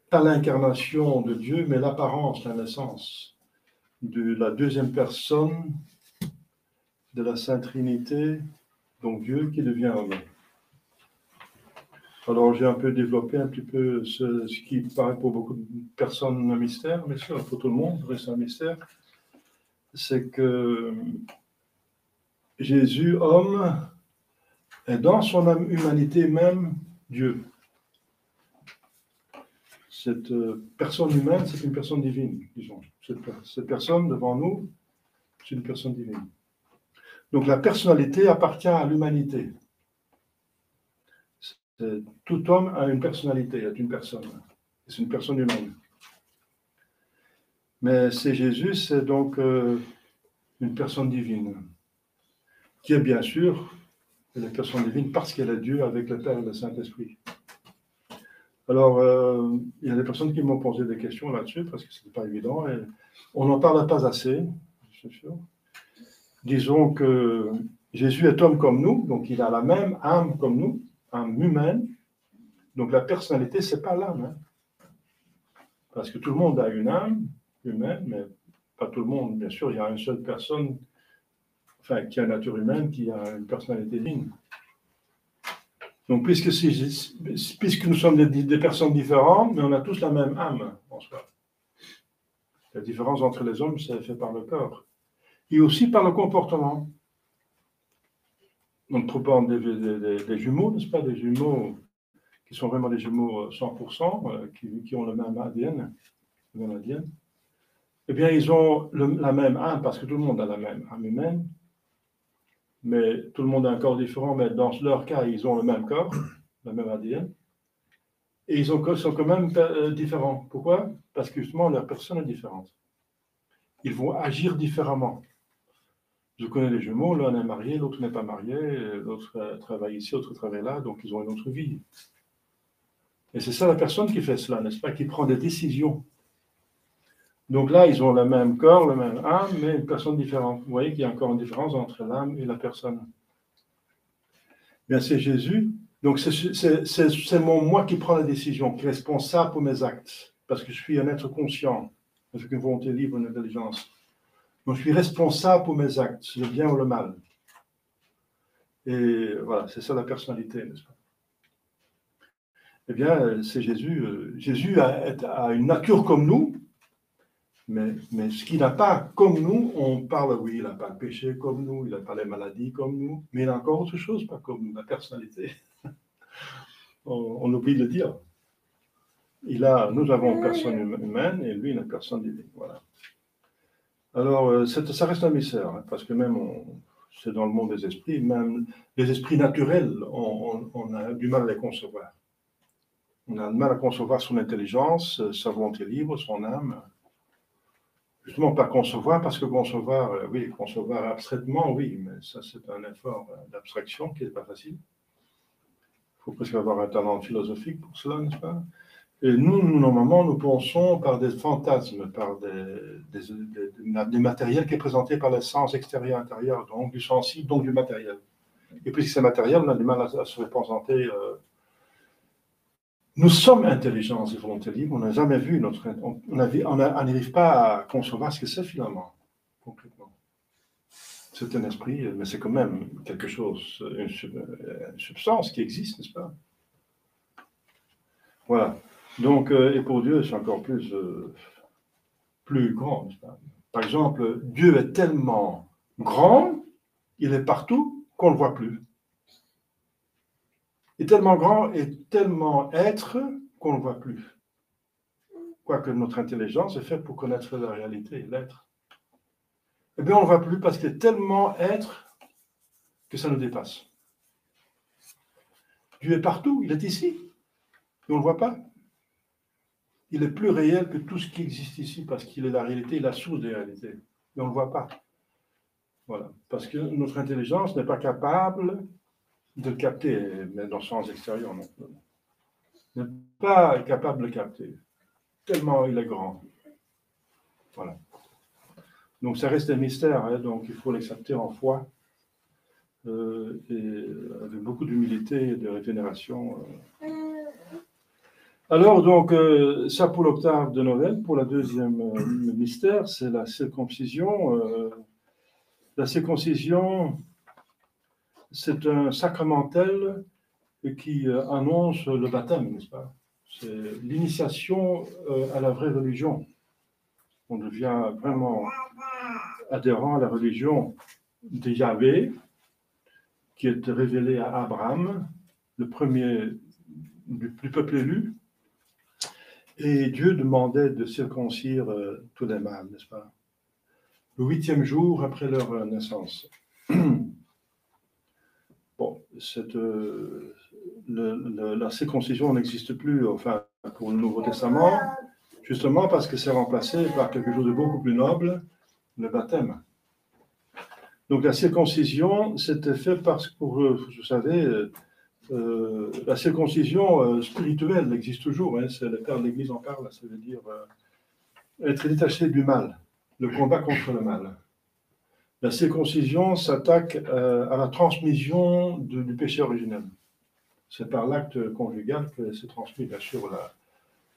pas l'incarnation de Dieu, mais l'apparence, la naissance de la deuxième personne de la Sainte Trinité, donc Dieu qui devient homme. Alors j'ai un peu développé un petit peu ce qui paraît pour beaucoup de personnes un mystère, bien sûr, pour tout le monde, reste un mystère, c'est que Jésus, homme, est dans son humanité même Dieu. Cette personne humaine, c'est une personne divine, disons. Cette personne devant nous, c'est une personne divine. Donc la personnalité appartient à l'humanité. Tout homme a une personnalité, est une personne. C'est une personne humaine. Mais c'est Jésus, c'est donc une personne divine, qui est bien sûr la personne divine parce qu'elle est Dieu avec le Père et le Saint-Esprit. Alors, il y a des personnes qui m'ont posé des questions là-dessus parce que ce n'est pas évident et on n'en parle pas assez, c'est sûr. Disons que Jésus est homme comme nous, donc il a la même âme comme nous, âme humaine. Donc la personnalité, ce n'est pas l'âme. Hein. Parce que tout le monde a une âme humaine, mais pas tout le monde. Bien sûr, il y a une seule personne qui a une nature humaine, qui a une personnalité divine. Donc, puisque nous sommes des personnes différentes, mais on a tous la même âme en soi. La différence entre les hommes, c'est fait par le corps. Et aussi par le comportement. On trouve pas des jumeaux, n'est-ce pas? Des jumeaux qui sont vraiment des jumeaux 100%, qui ont le même ADN. Eh bien, ils ont la même âme, parce que tout le monde a la même âme humaine. Mais tout le monde a un corps différent, mais dans leur cas, ils ont le même corps, le même ADN. Et ils sont quand même différents. Pourquoi? Parce que justement, leur personne est différente. Ils vont agir différemment. Je connais les jumeaux, l'un est marié, l'autre n'est pas marié, l'autre travaille ici, l'autre travaille là, donc ils ont une autre vie. Et c'est ça la personne qui fait cela, n'est-ce pas? Qui prend des décisions. Donc là, ils ont le même corps, le même âme, mais une personne différente. Vous voyez qu'il y a encore une différence entre l'âme et la personne. Bien, c'est Jésus. Donc, c'est moi qui prends la décision, qui est responsable pour mes actes, parce que je suis un être conscient, avec une volonté libre, une intelligence. Donc, je suis responsable pour mes actes, le bien ou le mal. Et voilà, c'est ça la personnalité, n'est-ce pas? Eh bien, c'est Jésus. Jésus a une nature comme nous, mais ce qu'il n'a pas comme nous, on parle, oui, il n'a pas le péché comme nous, il n'a pas les maladies comme nous, mais il a encore autre chose, pas comme nous, la personnalité. On oublie de le dire. Nous avons une personne humaine et lui, une personne divine. Voilà. Alors, ça reste un mystère, hein, parce que même, c'est dans le monde des esprits, même les esprits naturels, on a du mal à les concevoir. On a du mal à concevoir son intelligence, sa volonté libre, son âme. Justement, pas concevoir, parce que concevoir abstraitement, oui, mais ça, c'est un effort d'abstraction qui n'est pas facile. Il faut presque avoir un talent philosophique pour cela, n'est-ce pas? Et nous, normalement, nous pensons par des fantasmes, par des matériels qui est présenté par les sens extérieur, intérieur, donc du sensible, donc du matériel. Et puisque c'est matériel, on a du mal à se représenter. Nous sommes intelligents et volonté libre, on n'a jamais vu on n'arrive pas à concevoir ce que c'est finalement, concrètement. C'est un esprit, mais c'est quand même quelque chose, une substance qui existe, n'est-ce pas? Voilà. Donc, et pour Dieu, c'est encore plus grand, n'est-ce pas? Par exemple, Dieu est tellement grand, il est partout qu'on ne le voit plus. Il est tellement grand et tellement être qu'on ne le voit plus. Quoique notre intelligence est faite pour connaître la réalité, l'être. Eh bien, on ne le voit plus parce qu'il est tellement être que ça nous dépasse. Dieu est partout, il est ici, et on ne le voit pas. Il est plus réel que tout ce qui existe ici parce qu'il est la réalité, la source des réalités. Et on ne le voit pas. Voilà. Parce que notre intelligence n'est pas capable de le capter, mais dans le sens extérieur, non. N'est pas capable de le capter. Tellement il est grand. Voilà. Donc ça reste un mystère, hein, donc il faut l'accepter en foi, et avec beaucoup d'humilité et de vénération. Alors, donc, ça pour l'octave de Noël. Pour la deuxième mystère, c'est la circoncision. La circoncision, c'est un sacramentel qui annonce le baptême, n'est-ce pas? C'est l'initiation à la vraie religion. On devient vraiment adhérent à la religion de Yahvé, qui est révélée à Abraham, le premier du peuple élu. Et Dieu demandait de circoncire tous les mâles, n'est-ce pas? Le 8e jour après leur naissance. Bon, la circoncision n'existe plus, enfin, pour le Nouveau Testament, justement parce que c'est remplacé par quelque chose de beaucoup plus noble, le baptême. Donc la circoncision, c'était fait parce que, vous savez, la circoncision spirituelle existe toujours, hein, c'est le Père de l'Église en parle, ça veut dire être détaché du mal, le combat contre le mal. La circoncision s'attaque à la transmission du péché originel. C'est par l'acte conjugal que c'est transmis, bien sûr,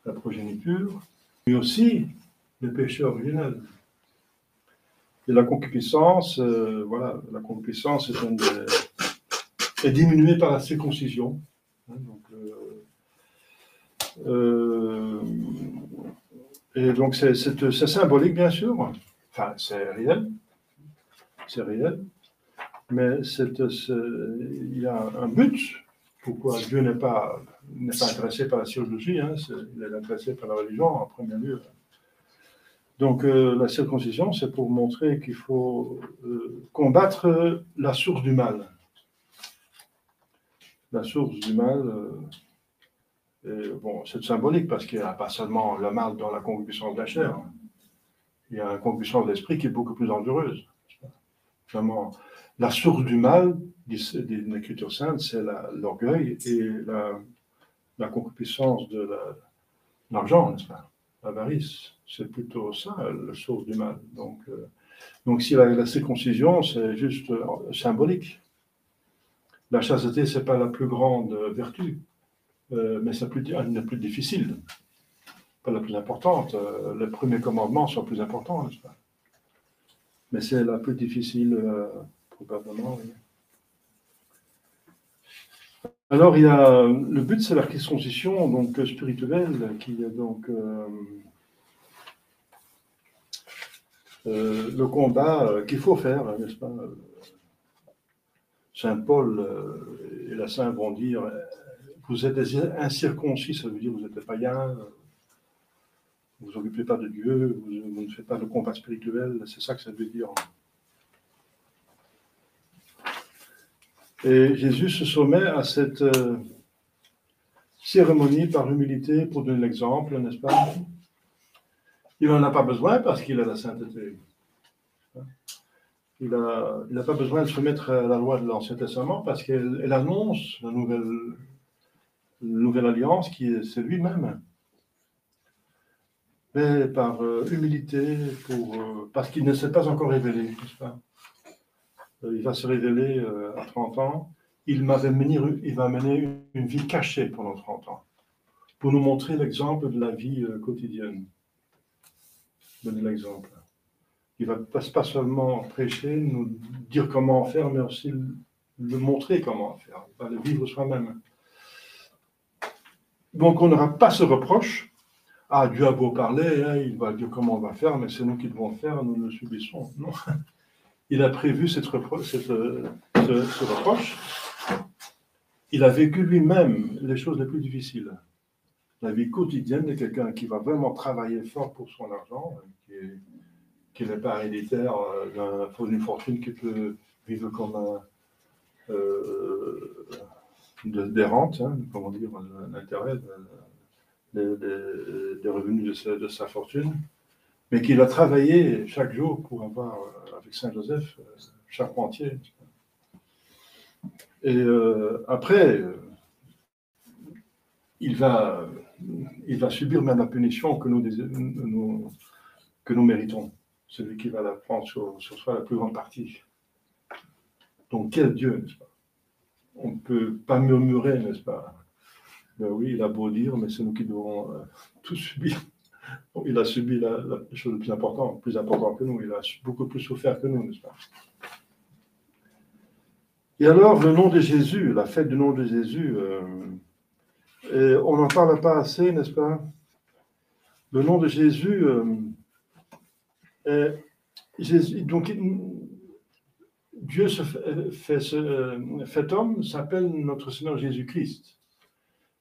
la progéniture, mais aussi le péché originel. Et la concupiscence, voilà, la concupiscence est diminuée par la circoncision. Donc, et donc c'est symbolique, bien sûr. Enfin, c'est réel, mais il y a un but. Pourquoi Dieu n'est pas intéressé par la chirurgie, hein, il est intéressé par la religion en premier lieu. Donc la circoncision, c'est pour montrer qu'il faut combattre la source du mal. La source du mal, bon, c'est symbolique parce qu'il n'y a pas seulement le mal dans la concupiscence de la chair. Il y a la concupiscence de l'esprit qui est beaucoup plus dangereuse. Vraiment, la source du mal, dit l'Écriture sainte, c'est l'orgueil et la concupiscence de l'argent, n'est-ce pas? L'avarice. C'est plutôt ça, la source du mal. Donc si la circoncision, c'est juste symbolique. La chasteté, ce n'est pas la plus grande vertu, mais c'est une des plus difficiles, pas la plus importante. Les premiers commandements sont plus importants, n'est-ce pas? Mais c'est la plus difficile, probablement. Oui. Alors, le but, c'est la circoncision donc spirituelle, qui est donc le combat qu'il faut faire, n'est-ce pas? Saint Paul et la Sainte vont dire, vous êtes des incirconcis, ça veut dire vous êtes des païens, vous ne vous occupez pas de Dieu, vous ne faites pas de combat spirituel, c'est ça que ça veut dire. Et Jésus se soumet à cette cérémonie par humilité pour donner l'exemple, n'est-ce pas? Il n'en a pas besoin parce qu'il a la sainteté. Il n'a pas besoin de se soumettre à la loi de l'Ancien Testament parce qu'elle annonce la nouvelle alliance qui c'est lui-même. Mais par humilité, parce qu'il ne s'est pas encore révélé, n'est-ce pas? Il va se révéler à 30 ans. Il va mener une vie cachée pendant 30 ans, pour nous montrer l'exemple de la vie quotidienne. Donner l'exemple. Il ne va pas seulement prêcher, nous dire comment faire, mais aussi le montrer comment faire. Il va le vivre soi-même. Donc on n'aura pas ce reproche. Ah, Dieu a beau parler, hein, il va dire comment on va faire, mais c'est nous qui devons le faire, nous le subissons. Non. Il a prévu ce reproche. Il a vécu lui-même les choses les plus difficiles. La vie quotidienne de quelqu'un qui va vraiment travailler fort pour son argent, qui n'est pas héréditaire d'une fortune qui peut vivre comme des rentes, hein, comment dire, l'intérêt des revenus de sa fortune, mais qu'il a travaillé chaque jour pour avoir, avec Saint Joseph, chaque entier. Et après, il va subir même la punition que nous méritons. celui qui va la prendre sur soi la plus grande partie. Donc quel Dieu, n'est-ce pas? On ne peut pas murmurer, n'est-ce pas? Ben oui, il a beau dire, mais c'est nous qui devons tout subir. Il a subi la chose la plus importante que nous. Il a beaucoup plus souffert que nous, n'est-ce pas? Et alors, le nom de Jésus, la fête du nom de Jésus, on n'en parle pas assez, n'est-ce pas? Le nom de Jésus, donc Dieu fait homme, s'appelle notre Seigneur Jésus-Christ.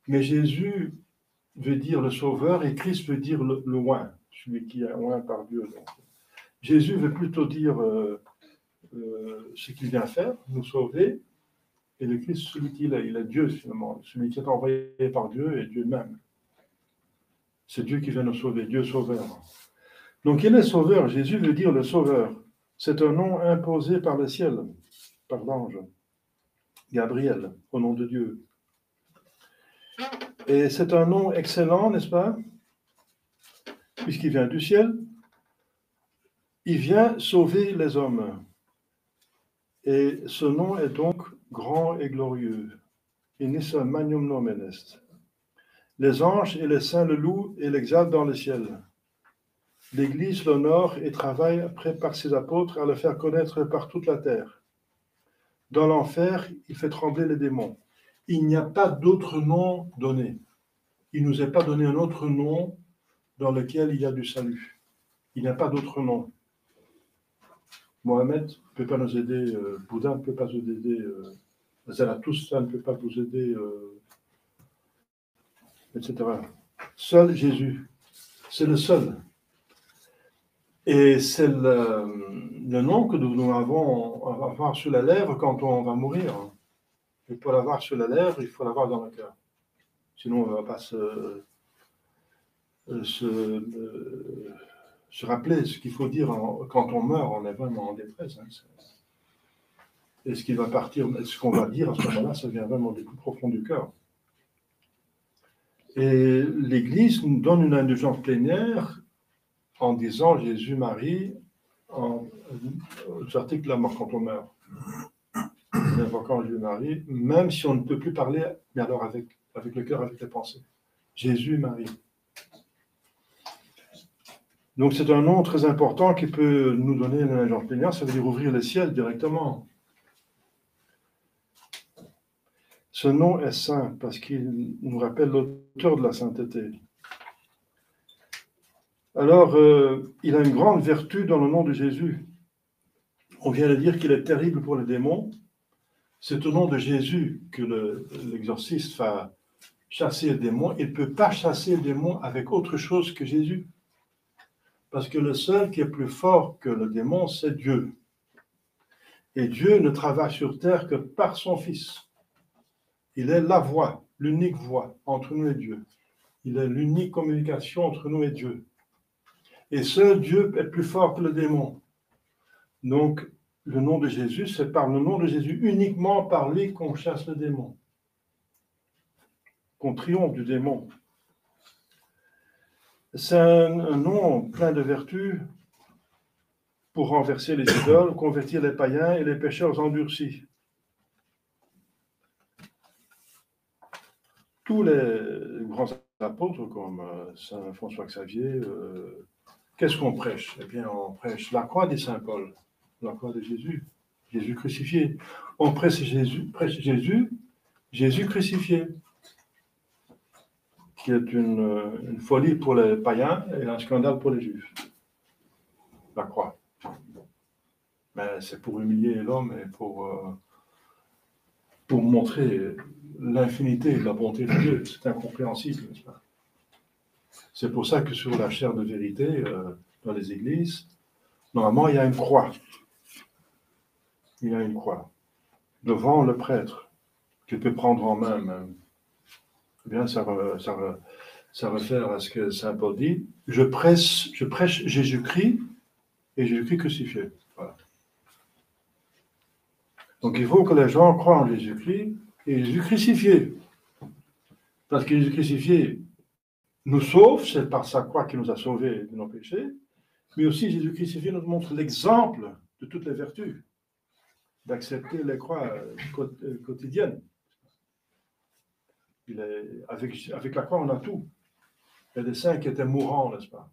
Mais Jésus veut dire le Sauveur et Christ veut dire le oint, celui qui est oint par Dieu. Donc. Jésus veut plutôt dire ce qu'il vient faire, nous sauver, et le Christ, celui qu'il est. Il est Dieu finalement, celui qui est envoyé par Dieu et Dieu même. C'est Dieu qui vient nous sauver, Dieu Sauveur. Donc il est Sauveur, Jésus veut dire le Sauveur. C'est un nom imposé par le ciel, par l'ange Gabriel, au nom de Dieu. Et c'est un nom excellent, n'est-ce pas? Puisqu'il vient du ciel, il vient sauver les hommes. Et ce nom est donc grand et glorieux. Inis magnum nomen est. Les anges et les saints le louent et l'exaltent dans le ciel. L'Église l'honore et travaille par ses apôtres à le faire connaître par toute la terre. Dans l'enfer, il fait trembler les démons. Il n'y a pas d'autre nom donné. Il ne nous est pas donné un autre nom dans lequel il y a du salut. Il n'y a pas d'autre nom. Mohamed ne peut pas nous aider, Bouddha ne peut pas nous aider, Zarathustra ne peut pas vous aider, etc. Seul Jésus, c'est le seul. Et c'est le nom que nous avons à avoir sur la lèvre quand on va mourir. Et pour l'avoir sur la lèvre, il faut l'avoir dans le cœur. Sinon, on ne va pas se rappeler ce qu'il faut dire quand on meurt, on est vraiment en détresse. Hein. Et ce qui va partir, ce qu'on va dire à ce moment-là, ça vient vraiment du plus profond du cœur. Et l'Église nous donne une indulgence plénière en disant Jésus-Marie, aux articles de la mort quand on meurt. En invoquant Jésus-Marie, même si on ne peut plus parler, mais alors avec le cœur, avec les pensées. Jésus-Marie. Donc c'est un nom très important qui peut nous donner une indulgence plénière, ça veut dire ouvrir le ciel directement. Ce nom est saint parce qu'il nous rappelle l'auteur de la sainteté. Alors, il a une grande vertu dans le nom de Jésus. On vient de dire qu'il est terrible pour les démons. C'est au nom de Jésus que l'exorciste va chasser les démons. Il ne peut pas chasser les démons avec autre chose que Jésus. Parce que le seul qui est plus fort que le démon, c'est Dieu. Et Dieu ne travaille sur terre que par son Fils. Il est la voie, l'unique voie entre nous et Dieu. Il est l'unique communication entre nous et Dieu. Et seul Dieu est plus fort que le démon. Donc, le nom de Jésus, c'est par le nom de Jésus, uniquement par lui qu'on chasse le démon. Qu'on triomphe du démon. C'est un nom plein de vertus pour renverser les idoles, convertir les païens et les pécheurs endurcis. Tous les grands apôtres, comme Saint François Xavier, qu'est-ce qu'on prêche? Eh bien, on prêche la croix des Saint Paul, la croix de Jésus, Jésus crucifié. On prêche Jésus crucifié, qui est une folie pour les païens et un scandale pour les juifs. La croix. Mais c'est pour humilier l'homme et pour montrer l'infinité et la bonté de Dieu. C'est incompréhensible, n'est-ce pas? C'est pour ça que sur la chaire de vérité, dans les églises, normalement, il y a une croix. Il y a une croix. Devant le prêtre, qu'il peut prendre en main même. Eh bien, ça réfère à ce que Saint Paul dit. Je prêche Jésus-Christ et Jésus-Christ crucifié. Voilà. Donc, il faut que les gens croient en Jésus-Christ et Jésus crucifié. Parce que Jésus crucifié nous sauve, c'est par sa croix qu'il nous a sauvés de nos péchés. Mais aussi, Jésus crucifié nous montre l'exemple de toutes les vertus, d'accepter les croix quotidiennes. Avec la croix, on a tout. Il y a des saints qui étaient mourants, n'est-ce pas?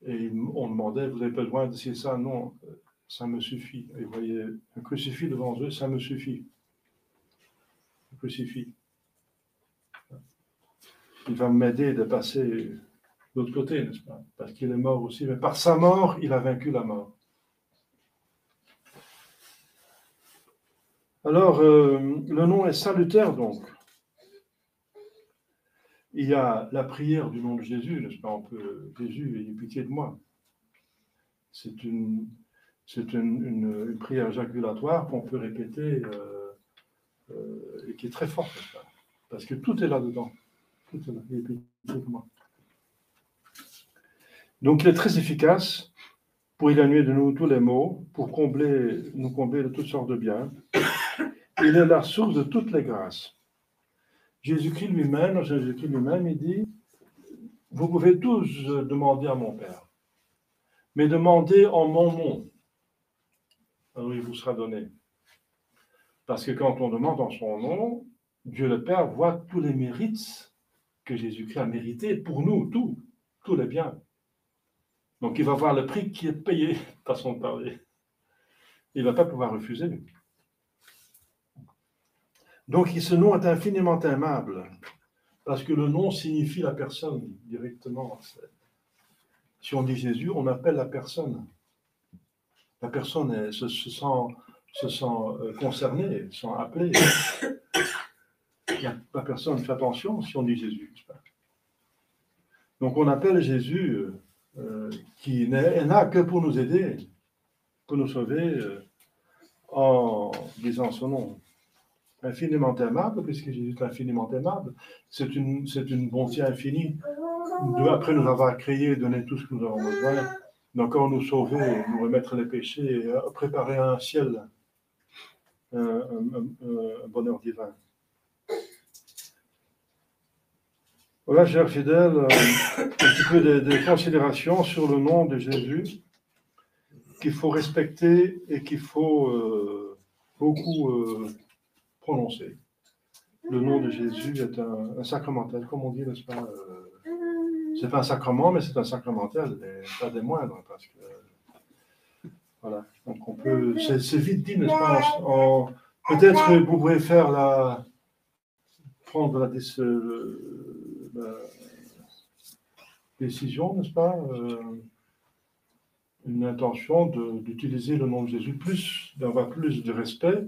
Et on demandait, vous avez besoin de ça? Non, ça me suffit. Et vous voyez, un crucifix devant eux, ça me suffit. Un crucifix. Il va m'aider de passer de l'autre côté, n'est-ce pas? Parce qu'il est mort aussi, mais par sa mort, il a vaincu la mort. Alors, le nom est salutaire, donc. Il y a la prière du nom de Jésus, n'est-ce pas? On peut, Jésus, ayez pitié de moi. C'est une prière éjaculatoire qu'on peut répéter et qui est très forte, n'est-ce pas? Parce que tout est là-dedans. Tout est là, ayez pitié de moi. Donc, il est très efficace pour éloigner de nous tous les maux, pour nous combler de toutes sortes de biens. Il est la source de toutes les grâces. Jésus-Christ lui-même, il dit, vous pouvez tous demander à mon Père, mais demandez en mon nom, alors il vous sera donné. Parce que quand on demande en son nom, Dieu le Père voit tous les mérites que Jésus-Christ a mérités pour nous, tous les biens. Donc il va voir le prix qui est payé, façon de parler. Il ne va pas pouvoir refuser. Donc, ce nom est infiniment aimable, parce que le nom signifie la personne directement. Si on dit Jésus, on appelle la personne. La personne se sent concernée, se sent appelée. La personne fait attention si on dit Jésus. Donc, on appelle Jésus qui n'est là que pour nous aider, pour nous sauver, en disant son nom. Infiniment aimable, puisque Jésus est infiniment aimable. C'est une bonté infinie. Après nous avoir créé, donné tout ce que nous avons besoin, d'encore nous sauver, nous remettre les péchés, et préparer un ciel, un bonheur divin. Voilà, chers fidèles, un petit peu des considérations sur le nom de Jésus qu'il faut respecter et qu'il faut beaucoup prononcer. Le nom de Jésus est un sacramentel, comme on dit, n'est-ce pas? C'est pas un sacrement, mais c'est un sacramentel, et pas des moindres, parce que voilà. Donc on peut, c'est vite dit, n'est-ce pas? Peut-être que vous pouvez prendre la décision, n'est-ce pas? Une intention d'utiliser le nom de Jésus d'avoir plus de respect.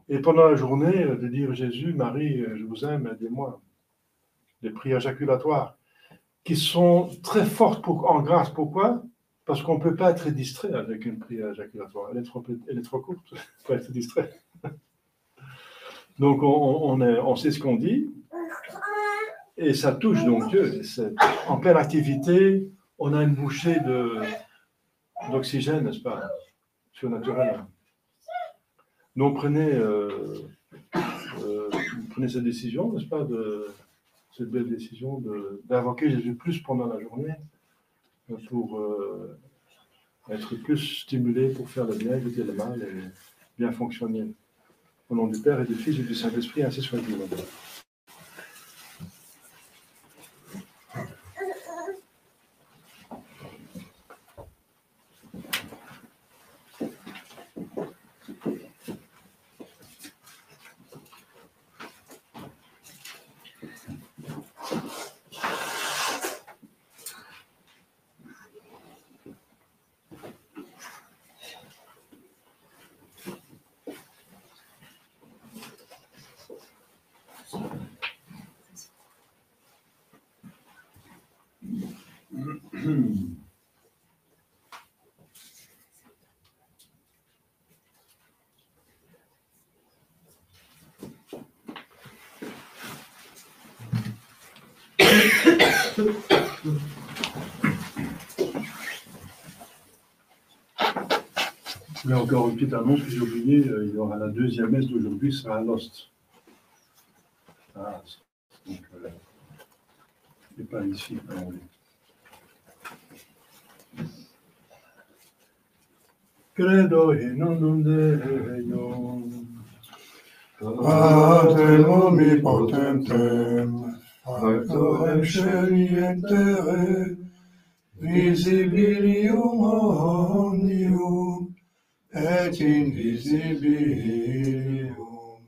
Et pendant la journée, de dire Jésus, Marie, je vous aime, aidez-moi. Des prières éjaculatoires qui sont très fortes en grâce. Pourquoi? Parce qu'on ne peut pas être distrait avec une prière éjaculatoire. Elle est trop courte pour être distrait. Donc on sait ce qu'on dit et ça touche donc Dieu. En pleine activité, on a une bouchée d'oxygène, n'est-ce pas? Surnaturel. Donc prenez cette décision, n'est-ce pas, cette belle décision d'invoquer Jésus plus pendant la journée pour être plus stimulé pour faire le bien, éviter le mal et bien fonctionner. Au nom du Père et du Fils et du Saint-Esprit, ainsi soit-il. Il y a encore une petite annonce que j'ai oubliée. Il y aura la deuxième messe d'aujourd'hui, sera à Lost. Donc, et pas ici. credo in un Deo, Patrem omnipotentem, factorem sceli et terrae, visibilium omnium, et invisibilium,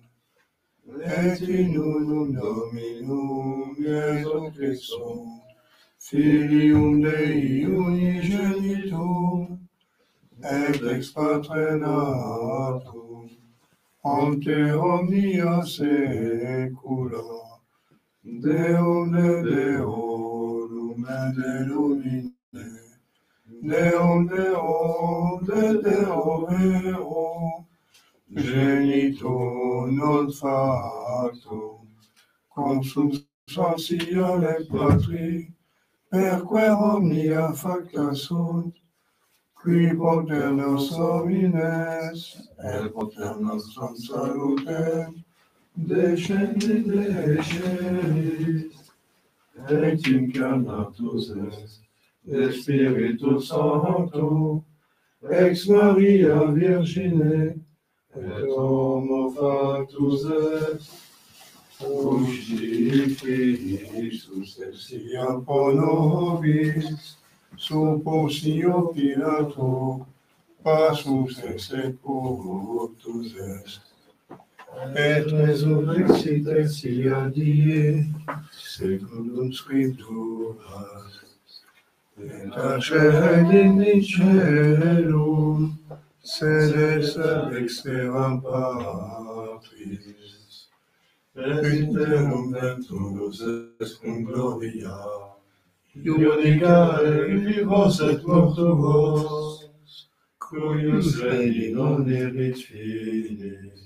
et in unum Dominum Iesu Christum, Filium Dei unigenitum, et ex Patre natum, ante omnia saecula, Deum de Deorum et de lumine, Deum Deum de Deo vero, genitum non factum, consubstantiale Patri, perque omnia facta sunt, qui poter nos homines, et poter nostrum salutem, descendit de celis, et incarnatus est, de Spiritus Sancto, ex Maria Virgine, et homo factus est, crucifixus exia pro nobis, sub Pontio Pilato, passus executus est, et resurrexit tertia die, secundum Scripturas, et ascendit in caelum, sedes exteram Patris, et interum venturus est cum gloria, iudica vivos et mortuos, cuius veni non erit finis,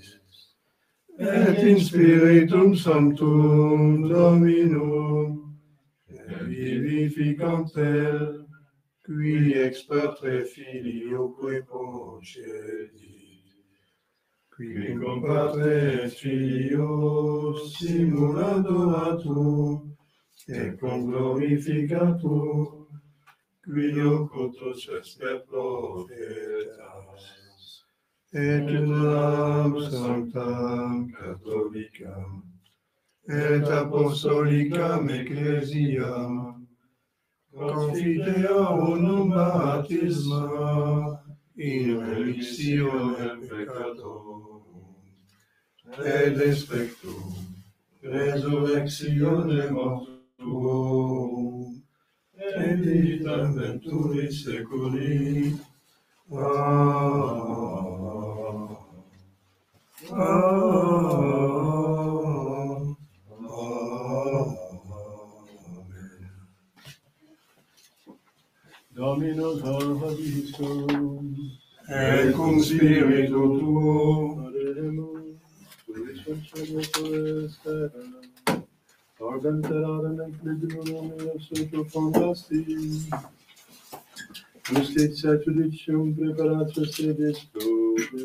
et in Spiritum Sanctum Dominum, et vivificantel, qui ex Patre Filioque procedit, qui cum Patre et Filio simulando atum, et cum glorificatum, qui locutus est per profetas, et unam sanctam catholicam, et apostolicam ecclesiam, confidea unum baptisma, in remissione peccatorum, et expectum resurrectione mortuorum, et vitam venturis seculi. Amen. Amen. Dominus vobiscum, Et cum spiritu tuo, oremus, tuis consolatoris terram, organ terrarum equilibrium suo fondasti, justitia judicium preparatio sedis probe.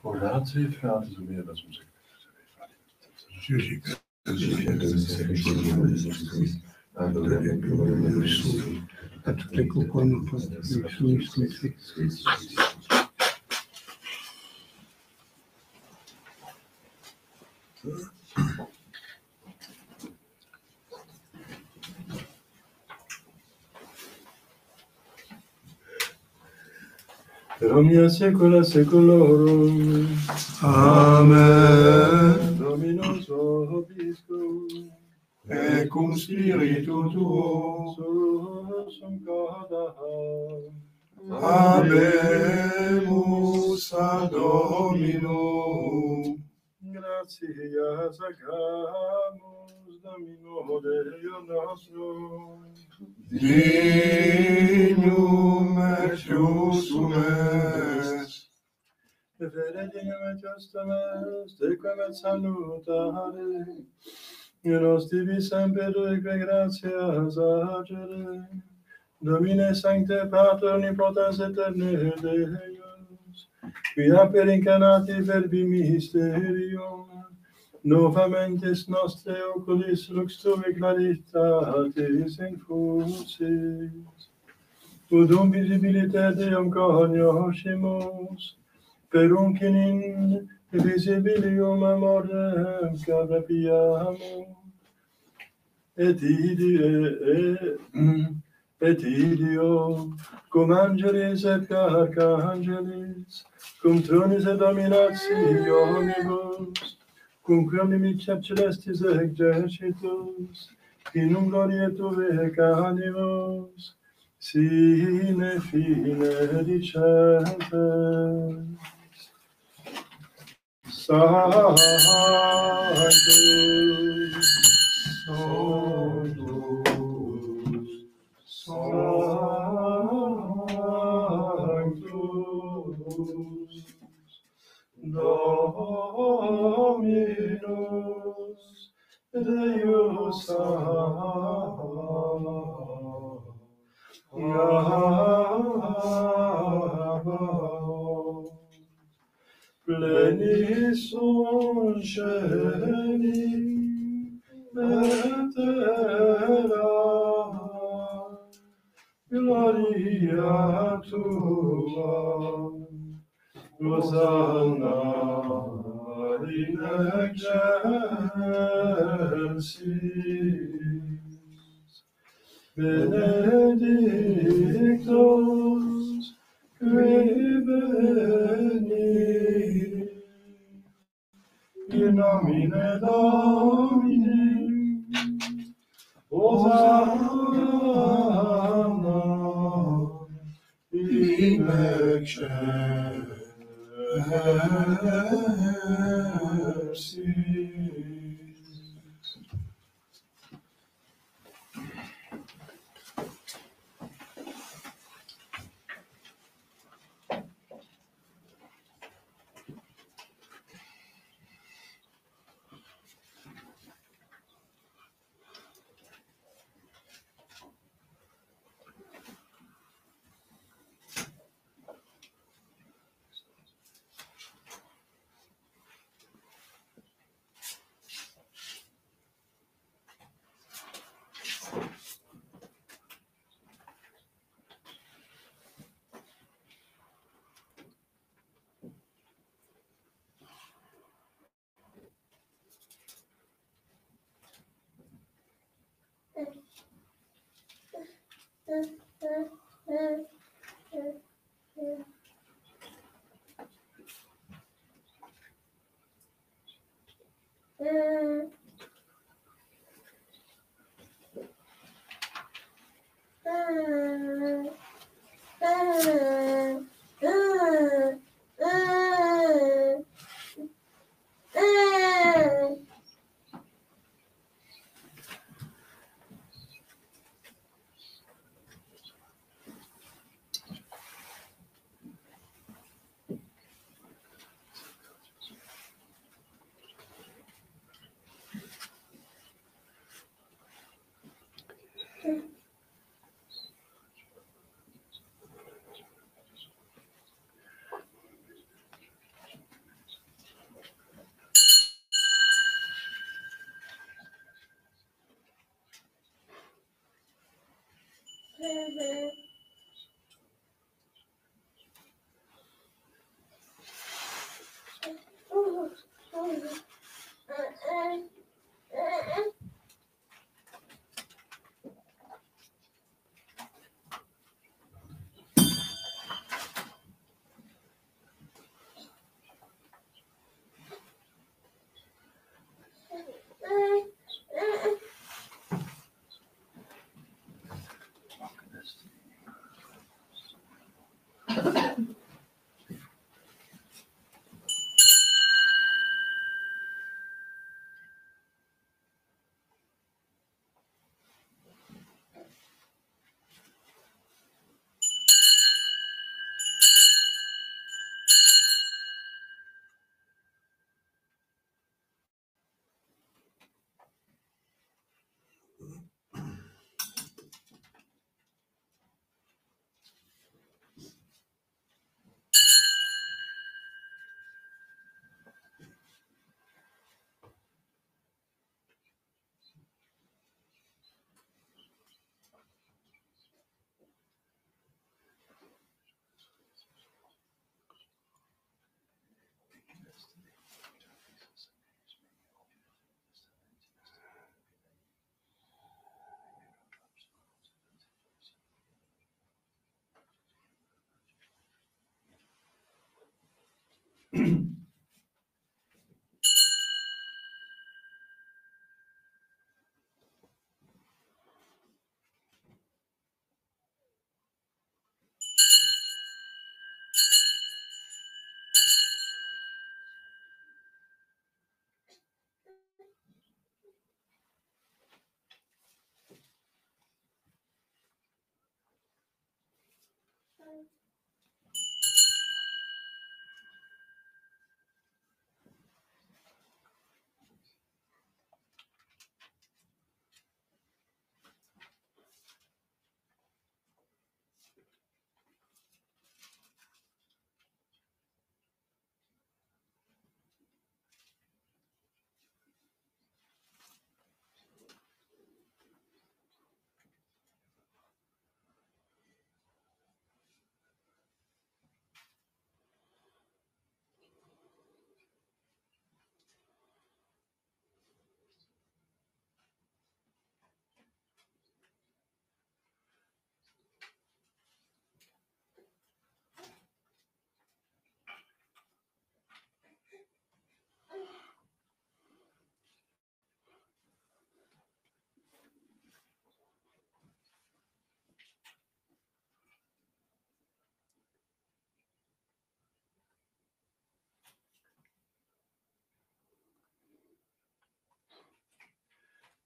Hoe laat ze heeft, laten ze meer dan soms Jésus, Jésus, donne sacrifice de Jésus-Christ, pardonnez nos péchés, à toutes les coups nous faisons. Domina secula seculorum. Amen. Dominus vobiscum. Et cum spiritu tuo. Sursum corda. Habemus ad Dominum. Gratias agamus Domino Deo nostrum. Dignum et justum est. Fede dignum et justum est, equem et salutare. Nos tibi semper eque gratias agere. Domine sancte Pater omnipotens aeterne Deus, quia per incarnati verbi mysterium, novamentis nostre oculis lux tuae claritatis infusis, udum visibiliter Deum cognoscimus, perunc in visibilium amorem carapiamus, et ideo, cum angelis et archangelis, cum tronis et dominationibus, cum quamimicia celestis exercitus, in gloria tuae animus, sine fine dicentes. Sanctus, Sanctus, Dominus Deus Sabaoth, plenis sunt celi et terra, gloria tua, Hosanna in excelsis, benedictus qui venit in nomine Domini, Hosanna in excelsis.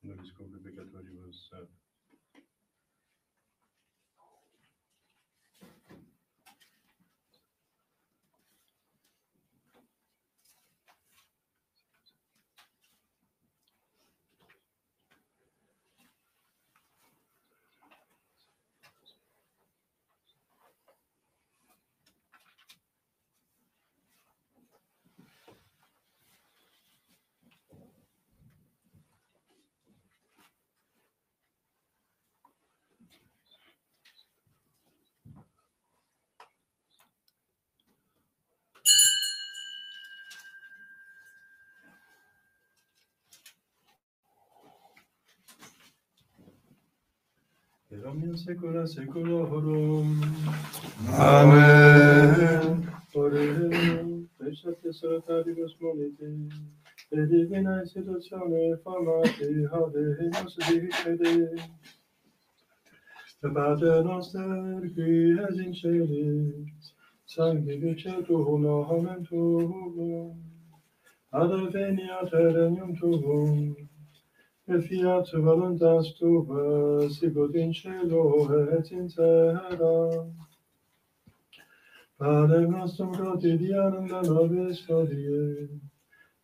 No discovery purgatory was Eramia secula seculorum. Amen. Ore, lasciate salutaris monite, e divina istituzione formati habemus di fede. Pater noster, qui es in celis, sanctificetur nomen tuum, adveniat regnum tuum, et fiat voluntas tua, sicut in cielo et in terra. Panem nostrum quotidianum da nobis hodie,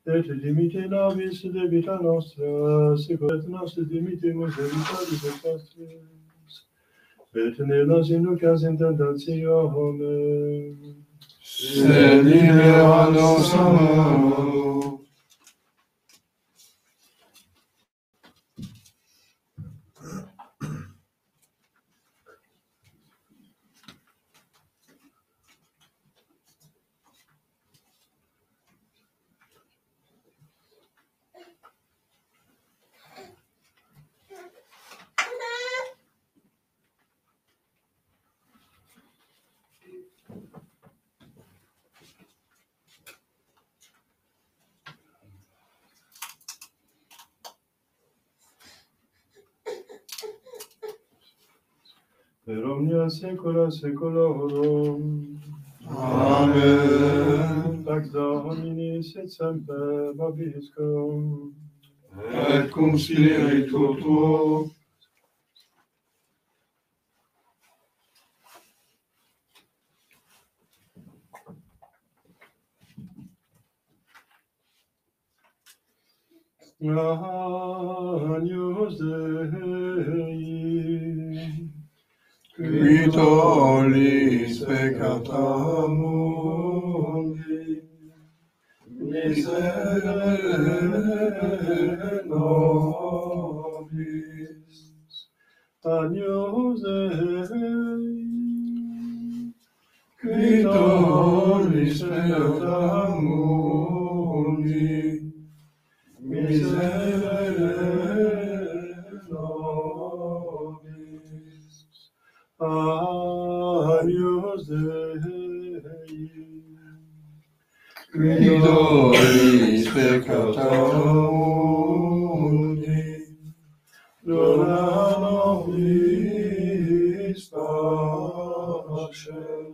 et dimitte nobis debita nostra, sicut et nos dimittimus debitoribus nostris. Et ne nos inducas in tentationem, sed libera nos a malo. per omnia saecula saeculorum. Amen. Pax Domini sit semper vobiscum. Et cum spiritu tuo. Agnus Dei, Qui tollis peccata mundi, miserere nobis. Agnus Dei, Qui tollis peccata mundi, miserere nobis. Agnus Dei, Qui tollis peccata mundi, dona nobis pacem.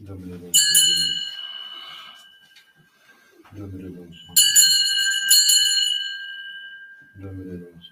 Donne-le donc, donne-le donc, donne-le donc.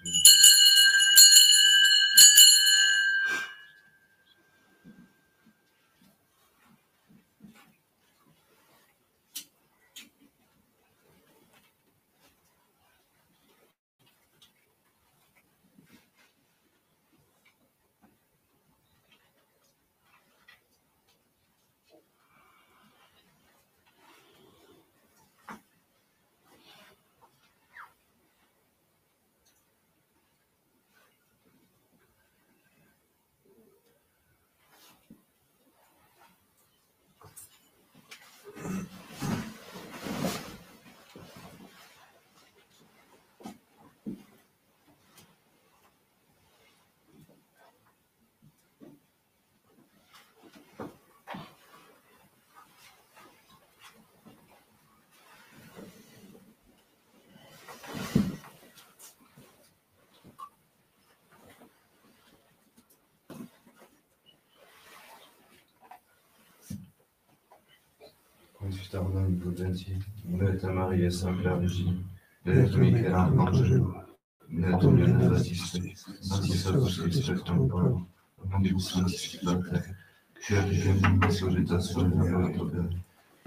Consister Domnul Prudenții, Beata Maria Sancta Virgine, Beatul Michael Arcangel, Beatul Ioan Batiste, Santiago Hristos Tempor, Omnibus Sanctificate, Certificăm de Societatea Neurotopă,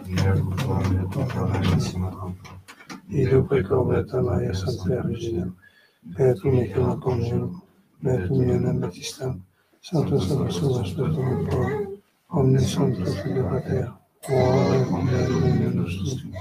Neurul Foame, Totalissima Campo, Et de Beata Maria Sancta Virgine, Beatul Michael Arcangel, Beatul Ioan Batiste, Santos Apostolus Tempor, omnes sanctus Pater, ora et in agonia nostrum.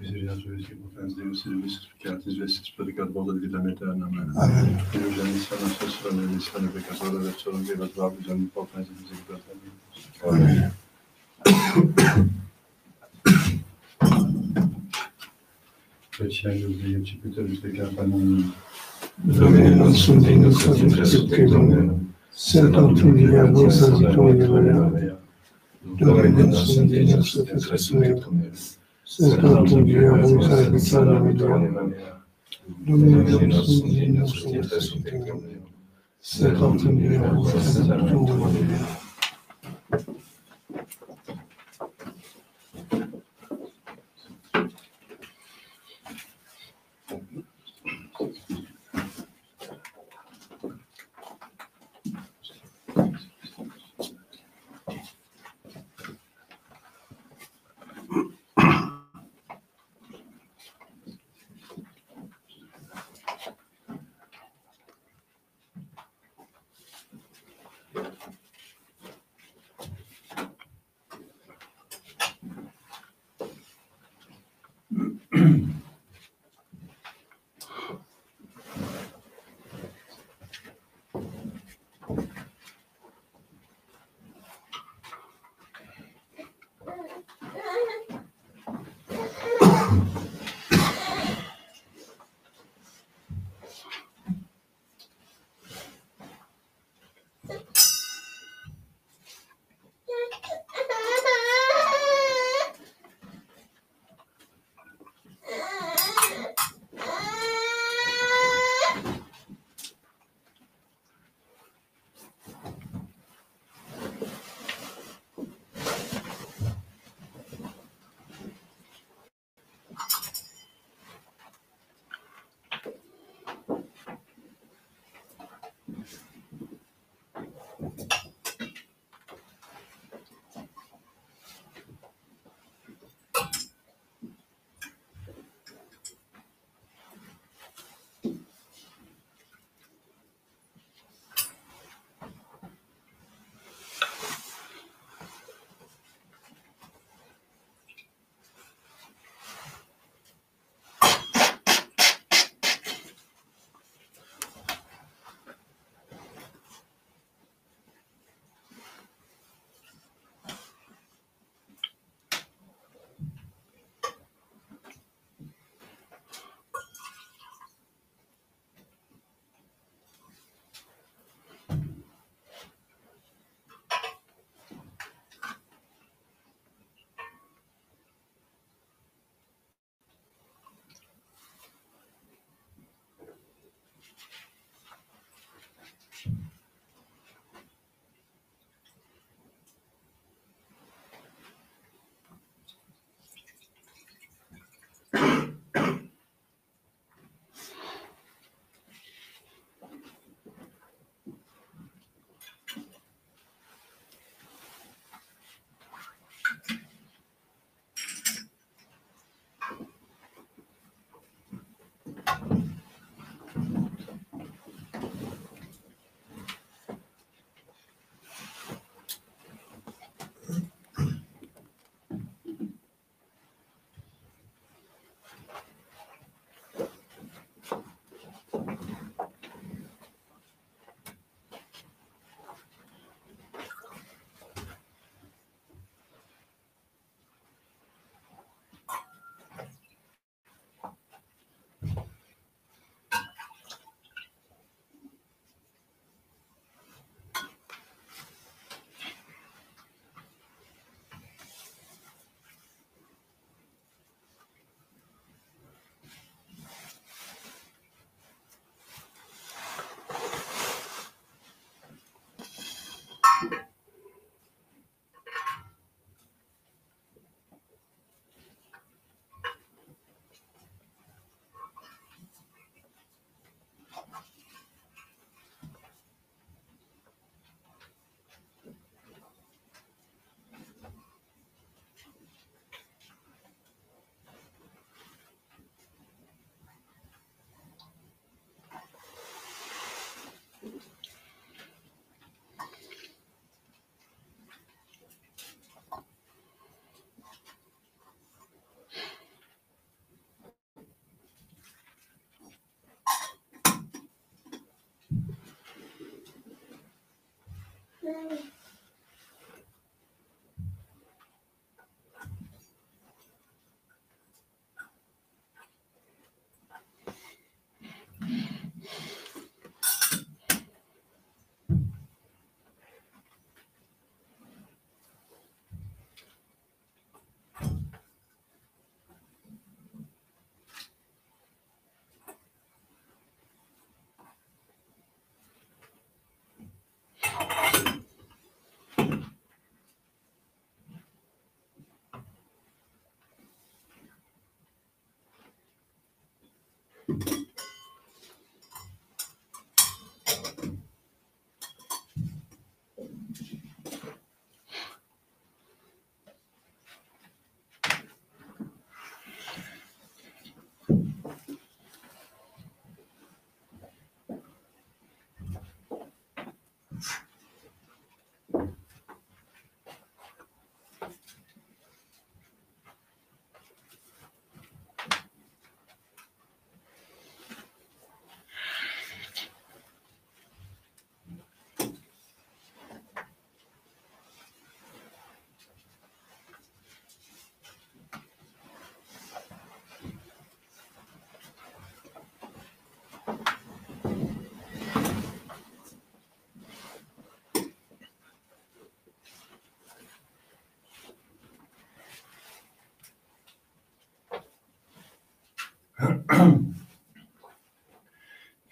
Misericórdia e potens Deus, e justificatis vestis peccator vitam aeterna. Amen. Deus anissa nostra solemnis sane peccator, et solum vivat vabis omni potens misericórdia. Amen. Peccatus Dei, cipitus peccata non. Domine nostrum Deus, ad domine, sed autem diabolo aditum libera. Domine nostrum Deus, ad sed autem diabolo aditum libera. Domine nostrum Deus, ad sed autem diabolo aditum libera.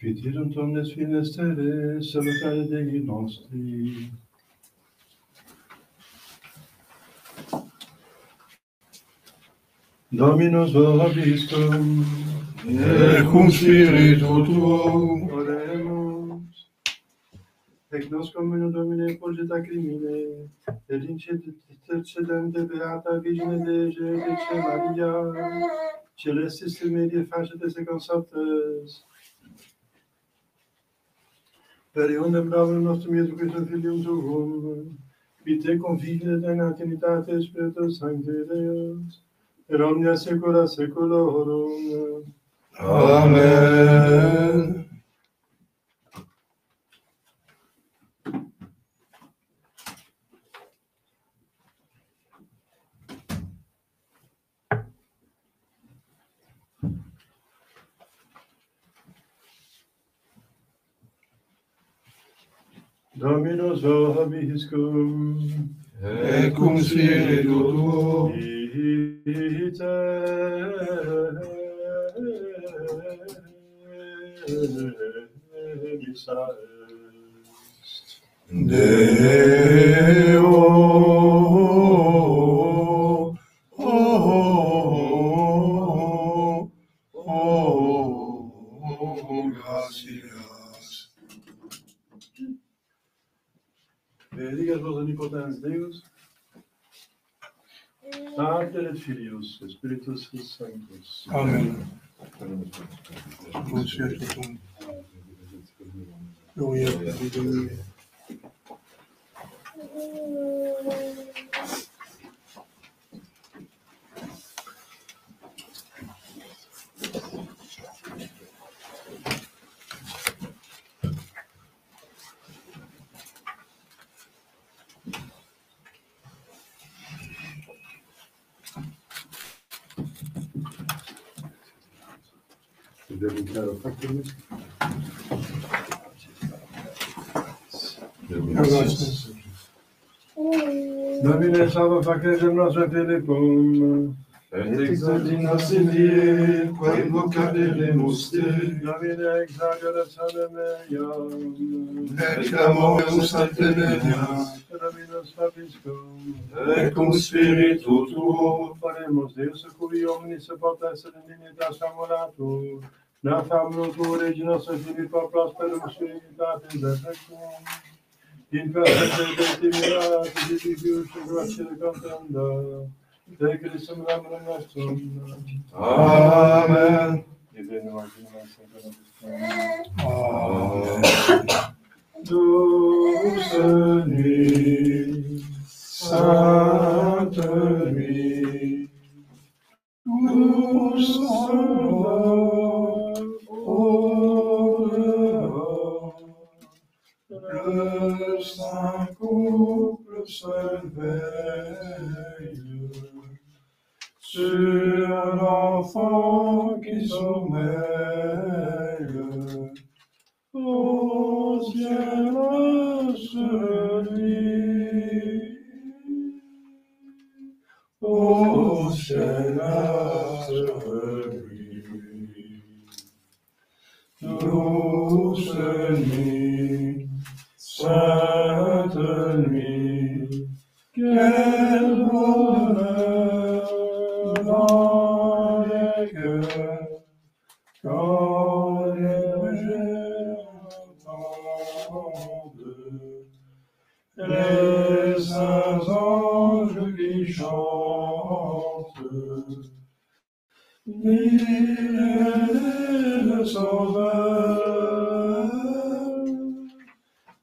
Fitirum omnes finestere, salutare Dei nostri. Dominus vobiscum, et cum spiritu tuo, oremus. Ec nos communo Domine cogita crimine, et intercedente beata Virgine Dece Maria, celestis medie facetes et consortes, per eundem bravum nostrum Iesu Christum Filium Tuum, qui te confide in Trinitate Spiritus Sancti Deus, et omnia saecula saeculorum. Amen. Dominus vobiscum, Et cum spiritu tuo, ite missa est. Deo, gracias. Benedicat vos omnipotens Deus, Pater et Filius, et Spiritus Sanctus. Amen. Cum spiritu tuo, gloria Patri Domini. Gracias. Domine salva facendum nostrum Philippum, Et exalti nos in die, quae vocabilemus te, Domine exagerat salem meam, Et clamorem sanctimenia, Dominus vobiscum, et cum spiritu tuo, Oremus Deus, cui omnis potest et dignitas famulatur, na famulum tuo Regi nostro Filippo prosperum spiritatis defectum, in perfecte mirati di Deus gratia contenda, de Christum Domine nostrum. Amen. Divino Martinum Sanctum. Amen. Douce nuit, Sainte nuit, nous sommes au dehors, le Saint sur l'enfant qui sommeille, au ciel celui, au ciel celui, douce nuit, sainte nuit, quel bonheur dans les cœurs, quand les bergers entendent les saints anges qui chantent. Il est le Sauveur,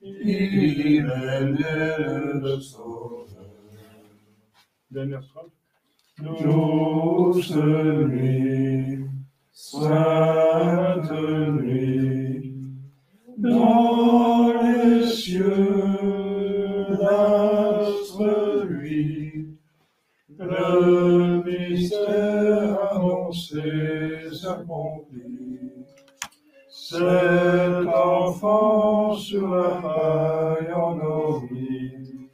il est le Sauveur. Dernière strophe. Douce nuit, sainte nuit, dans les cieux, l'astre luit, le mystère annoncé s'accomplit. Cet enfant sur la paille endormi,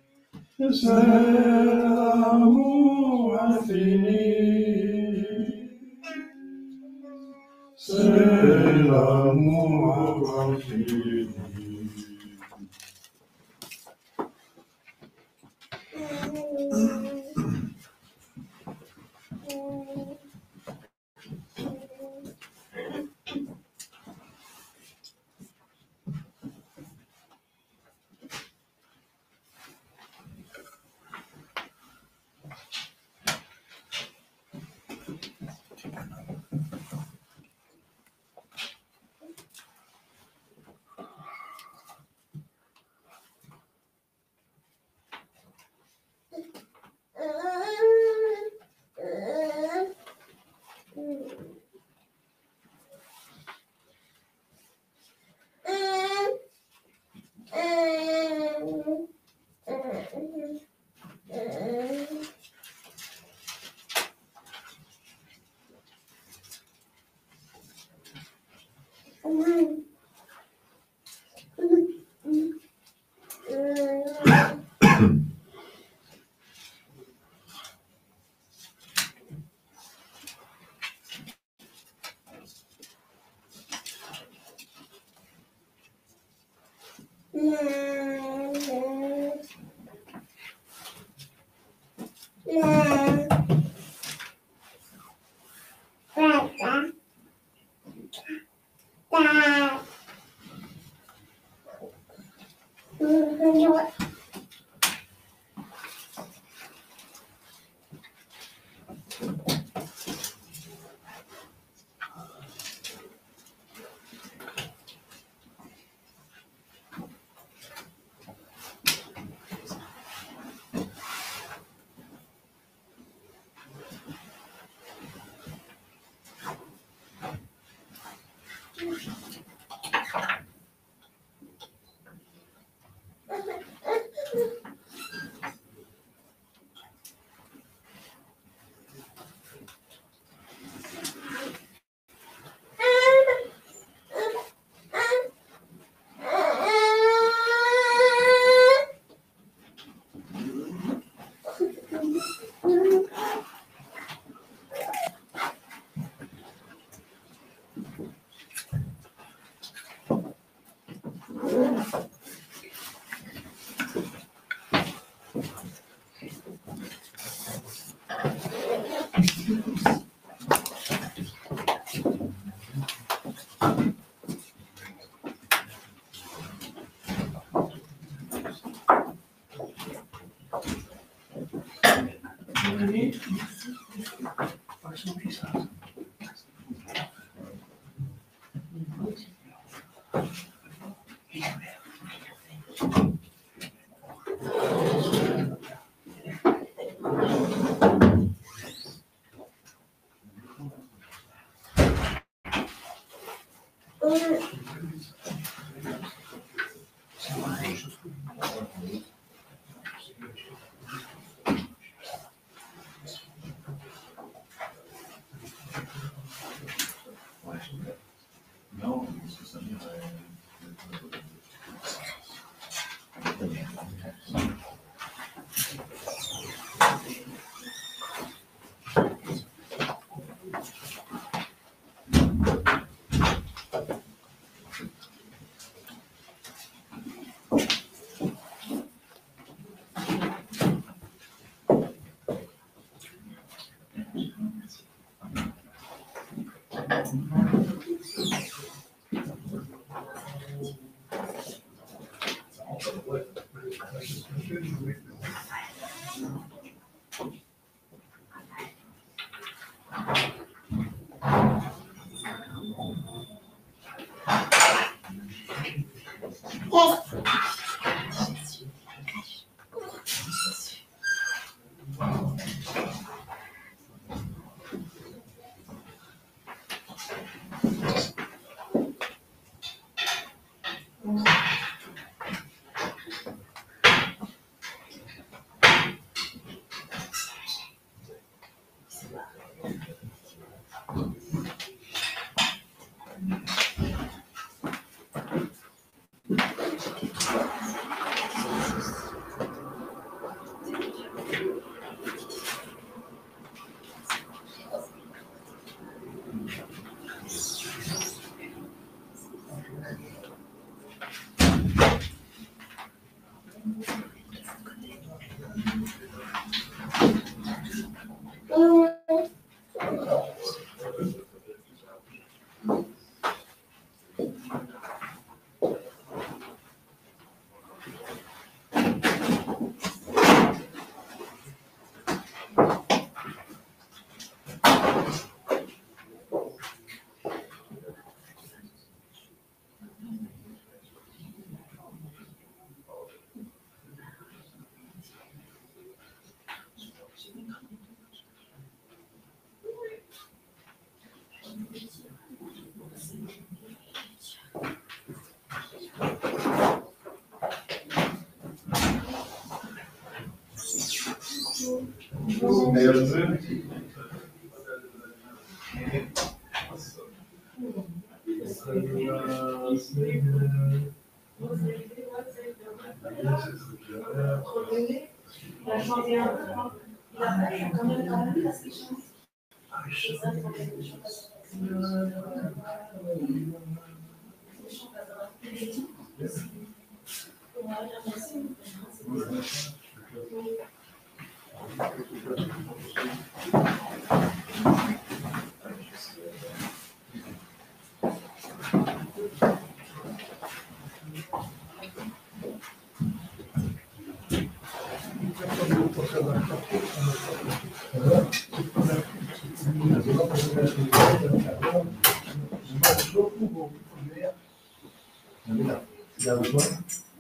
c'est l'amour infini, c'est l'amour infini. Non, parce que ça m'irait.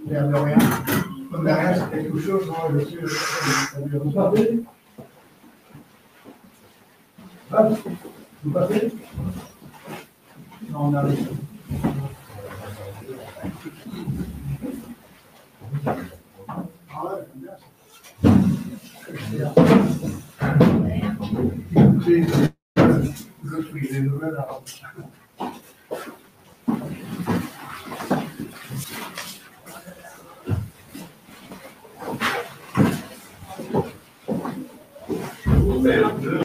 L'air de rien. Comme derrière, c'est quelque chose, moi, je suis. Vous partez? Ah, vous partez? Non, on arrive. Ah ouais, c'est bien ça. Écoutez, je suis des nouvelles à Merde.